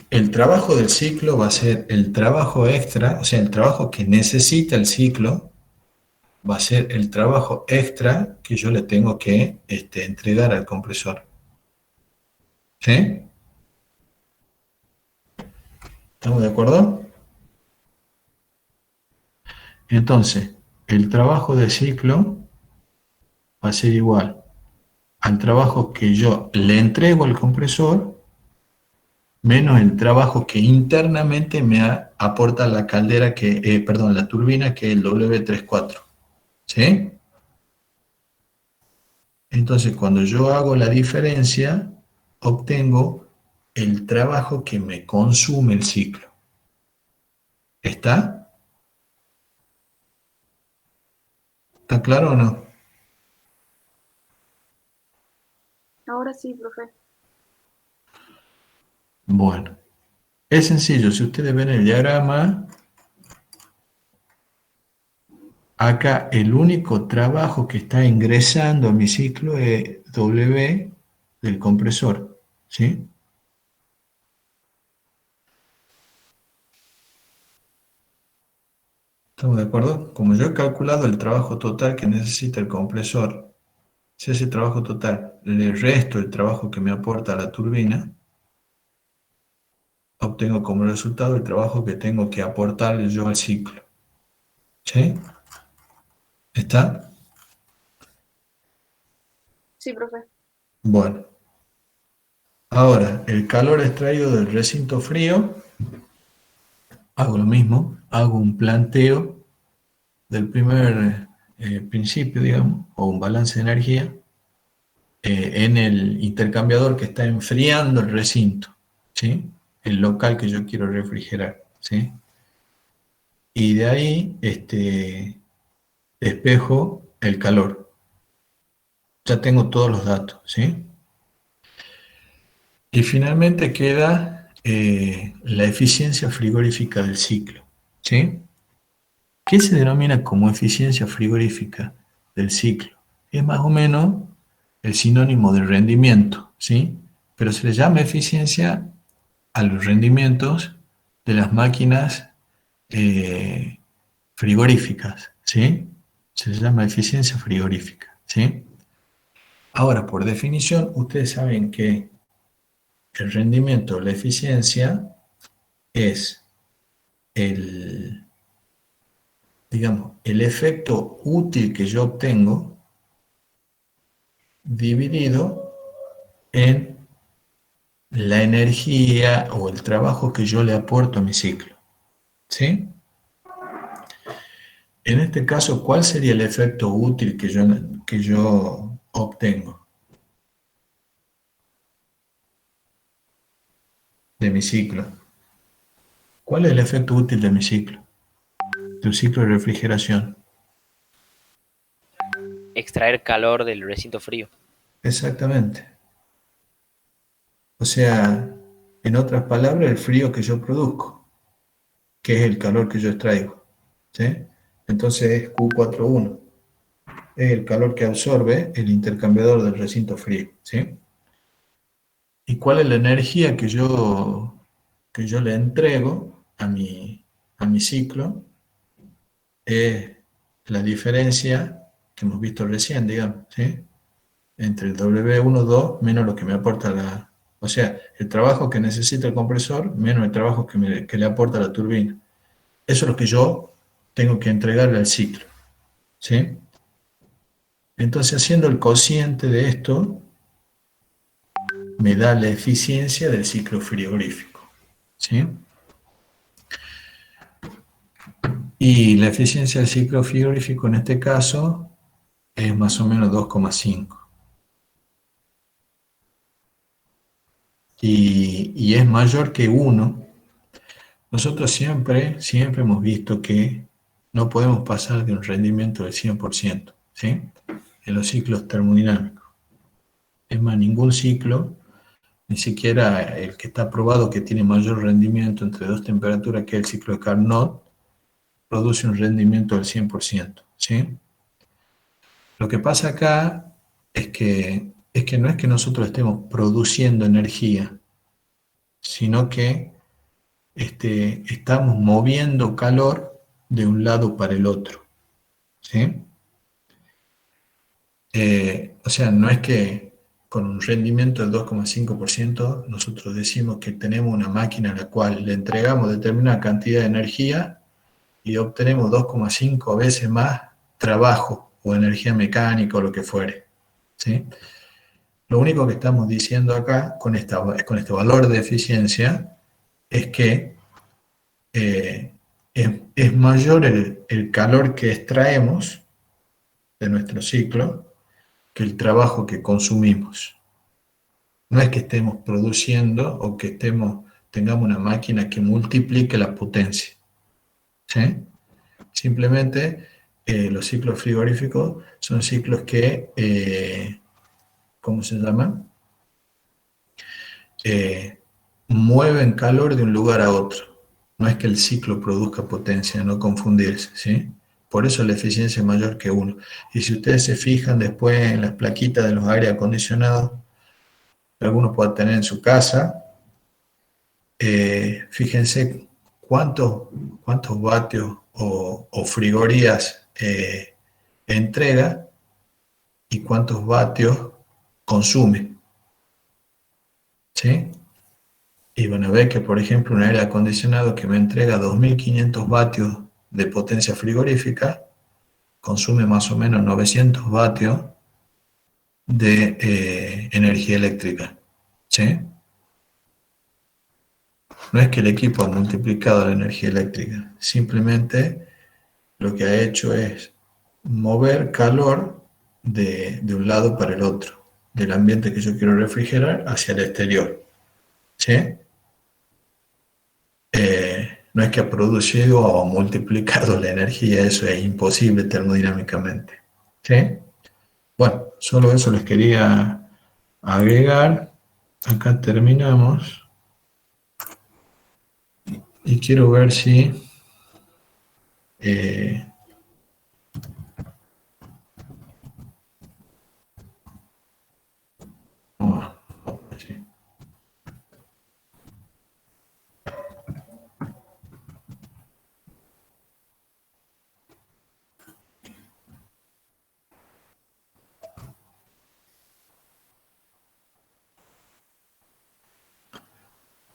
el trabajo del ciclo va a ser el trabajo extra, o sea, el trabajo que necesita el ciclo, va a ser el trabajo extra que yo le tengo que entregar al compresor. ¿Sí? ¿Estamos de acuerdo? Entonces, el trabajo de ciclo va a ser igual al trabajo que yo le entrego al compresor menos el trabajo que internamente me aporta la caldera perdón, la turbina, que es el W34. ¿Sí? Entonces, cuando yo hago la diferencia, obtengo el trabajo que me consume el ciclo. ¿Está? ¿Está claro o no? Ahora sí, profe. Bueno, es sencillo. Si ustedes ven el diagrama, acá el único trabajo que está ingresando a mi ciclo es W del compresor, ¿sí? ¿Estamos de acuerdo? Como yo he calculado el trabajo total que necesita el compresor, si ese trabajo total le resto el trabajo que me aporta la turbina, obtengo como resultado el trabajo que tengo que aportarle yo al ciclo. ¿Sí? ¿Está? Sí, profe. Bueno. Ahora, el calor extraído del recinto frío, hago lo mismo, hago un planteo del primer principio, digamos, o un balance de energía, en el intercambiador que está enfriando el recinto, ¿sí? El local que yo quiero refrigerar, ¿sí? Y de ahí despejo el calor. Ya tengo todos los datos, ¿sí? Y finalmente queda la eficiencia frigorífica del ciclo, ¿sí? ¿Qué se denomina como eficiencia frigorífica del ciclo? Es más o menos el sinónimo de rendimiento, ¿sí? Pero se le llama eficiencia a los rendimientos de las máquinas frigoríficas, ¿sí? Se le llama eficiencia frigorífica, ¿sí? Ahora, por definición, ustedes saben que el rendimiento, la eficiencia, es el, digamos, el efecto útil que yo obtengo dividido en la energía o el trabajo que yo le aporto a mi ciclo, ¿sí? En este caso, ¿cuál sería el efecto útil que yo obtengo de mi ciclo? ¿Cuál es el efecto útil de mi ciclo? De un ciclo de refrigeración. Extraer calor del recinto frío. Exactamente. O sea, en otras palabras, el frío que yo produzco, que es el calor que yo extraigo, ¿sí? Entonces es Q41. Es el calor que absorbe el intercambiador del recinto frío, ¿sí? ¿Y cuál es la energía que yo le entrego a mi ciclo? Es la diferencia que hemos visto recién, digamos, ¿sí? Entre el W12 menos lo que me aporta la... O sea, el trabajo que necesita el compresor menos el trabajo que le aporta la turbina. Eso es lo que yo tengo que entregarle al ciclo, ¿sí? Entonces, haciendo el cociente de esto, me da la eficiencia del ciclo frigorífico, ¿sí? Y la eficiencia del ciclo frigorífico en este caso es más o menos 2,5. Y es mayor que 1. Nosotros siempre hemos visto que no podemos pasar de un rendimiento del 100%, ¿sí? En los ciclos termodinámicos. Es más, ningún ciclo, ni siquiera el que está probado que tiene mayor rendimiento entre dos temperaturas, que es el ciclo de Carnot, produce un rendimiento del 100%, ¿sí? Lo que pasa acá es que no es que nosotros estemos produciendo energía, sino que estamos moviendo calor de un lado para el otro, ¿sí? O sea, no es que con un rendimiento del 2,5% nosotros decimos que tenemos una máquina a la cual le entregamos determinada cantidad de energía y obtenemos 2,5 veces más trabajo o energía mecánica o lo que fuere, ¿sí? Lo único que estamos diciendo acá con este valor de eficiencia es que es mayor el calor que extraemos de nuestro ciclo que el trabajo que consumimos. No es que estemos produciendo o que tengamos una máquina que multiplique la potencia, ¿sí? Simplemente los ciclos frigoríficos son ciclos que, ¿cómo se llaman? Mueven calor de un lugar a otro. No es que el ciclo produzca potencia, no confundirse, ¿sí? Por eso la eficiencia es mayor que 1. Y si ustedes se fijan después en las plaquitas de los aire acondicionados, que algunos pueden tener en su casa, fíjense cuántos vatios o frigorías entrega y cuántos vatios consume, ¿sí? Y van a ver que, por ejemplo, un aire acondicionado que me entrega 2.500 vatios de potencia frigorífica, consume más o menos 900 vatios de energía eléctrica, ¿sí? No es que el equipo ha multiplicado la energía eléctrica, simplemente lo que ha hecho es mover calor de un lado para el otro, del ambiente que yo quiero refrigerar hacia el exterior, ¿sí? No es que ha producido o multiplicado la energía, eso es imposible termodinámicamente, ¿sí? Bueno, solo eso les quería agregar. Acá terminamos. Y quiero ver si sí.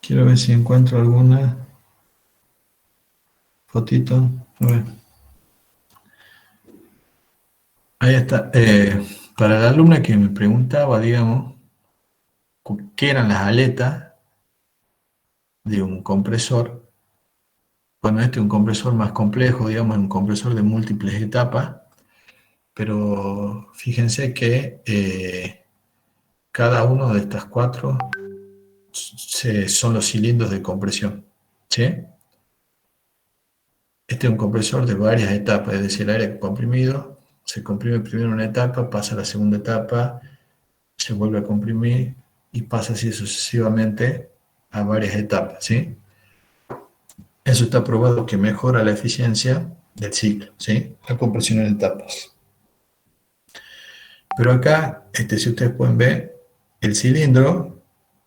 Quiero ver si encuentro alguna fotito. A ver. Ahí está. Para la alumna que me preguntaba, digamos, qué eran las aletas de un compresor. Bueno, este es un compresor más complejo, digamos, un compresor de múltiples etapas, pero fíjense que cada uno de estas 4 son los cilindros de compresión, ¿sí? Este es un compresor de varias etapas, es decir, el aire comprimido se comprime primero en una etapa, pasa a la segunda etapa, se vuelve a comprimir y pasa así sucesivamente a varias etapas, ¿sí? Eso está probado que mejora la eficiencia del ciclo, ¿sí? La compresión en etapas. Pero acá, si ustedes pueden ver, el cilindro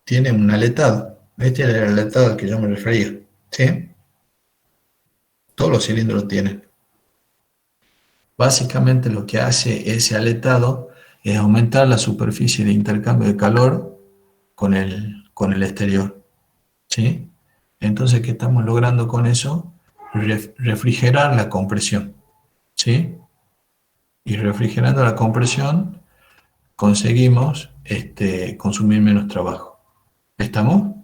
tiene un aletado. Este es el aletado al que yo me refería, ¿sí? Todos los cilindros lo tienen. Básicamente lo que hace ese aletado es aumentar la superficie de intercambio de calor con el exterior, ¿sí? Entonces, ¿qué estamos logrando con eso? Refrigerar la compresión, ¿sí? Y refrigerando la compresión conseguimos consumir menos trabajo. ¿Estamos?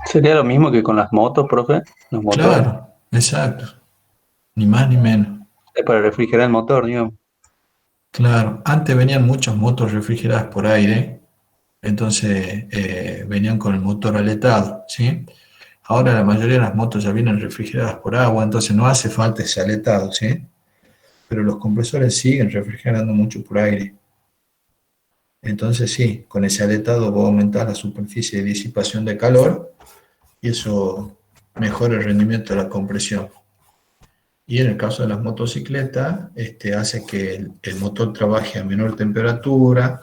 ¿Sería lo mismo que con las motos, profe? Los motores. Claro, exacto. Ni más ni menos. Es para refrigerar el motor, digamos. Claro, antes venían muchas motos refrigeradas por aire, entonces venían con el motor aletado, ¿sí? Ahora la mayoría de las motos ya vienen refrigeradas por agua, entonces no hace falta ese aletado, ¿sí? Pero los compresores siguen refrigerando mucho por aire. Entonces sí, con ese aletado va a aumentar la superficie de disipación de calor y eso mejora el rendimiento de la compresión. Y en el caso de las motocicletas, hace que el motor trabaje a menor temperatura,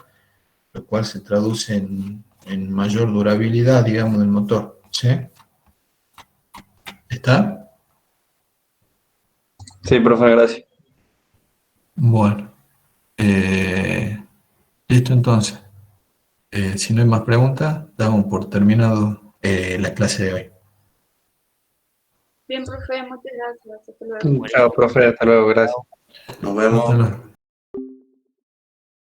lo cual se traduce en mayor durabilidad, digamos, del motor, ¿sí? ¿Está? Sí, profe, gracias. Bueno. Listo entonces. Si no hay más preguntas, damos por terminado la clase de hoy. Bien, profe, muchas gracias. Hasta luego. Chao, profe, hasta luego, gracias. Nos vemos. Hasta luego.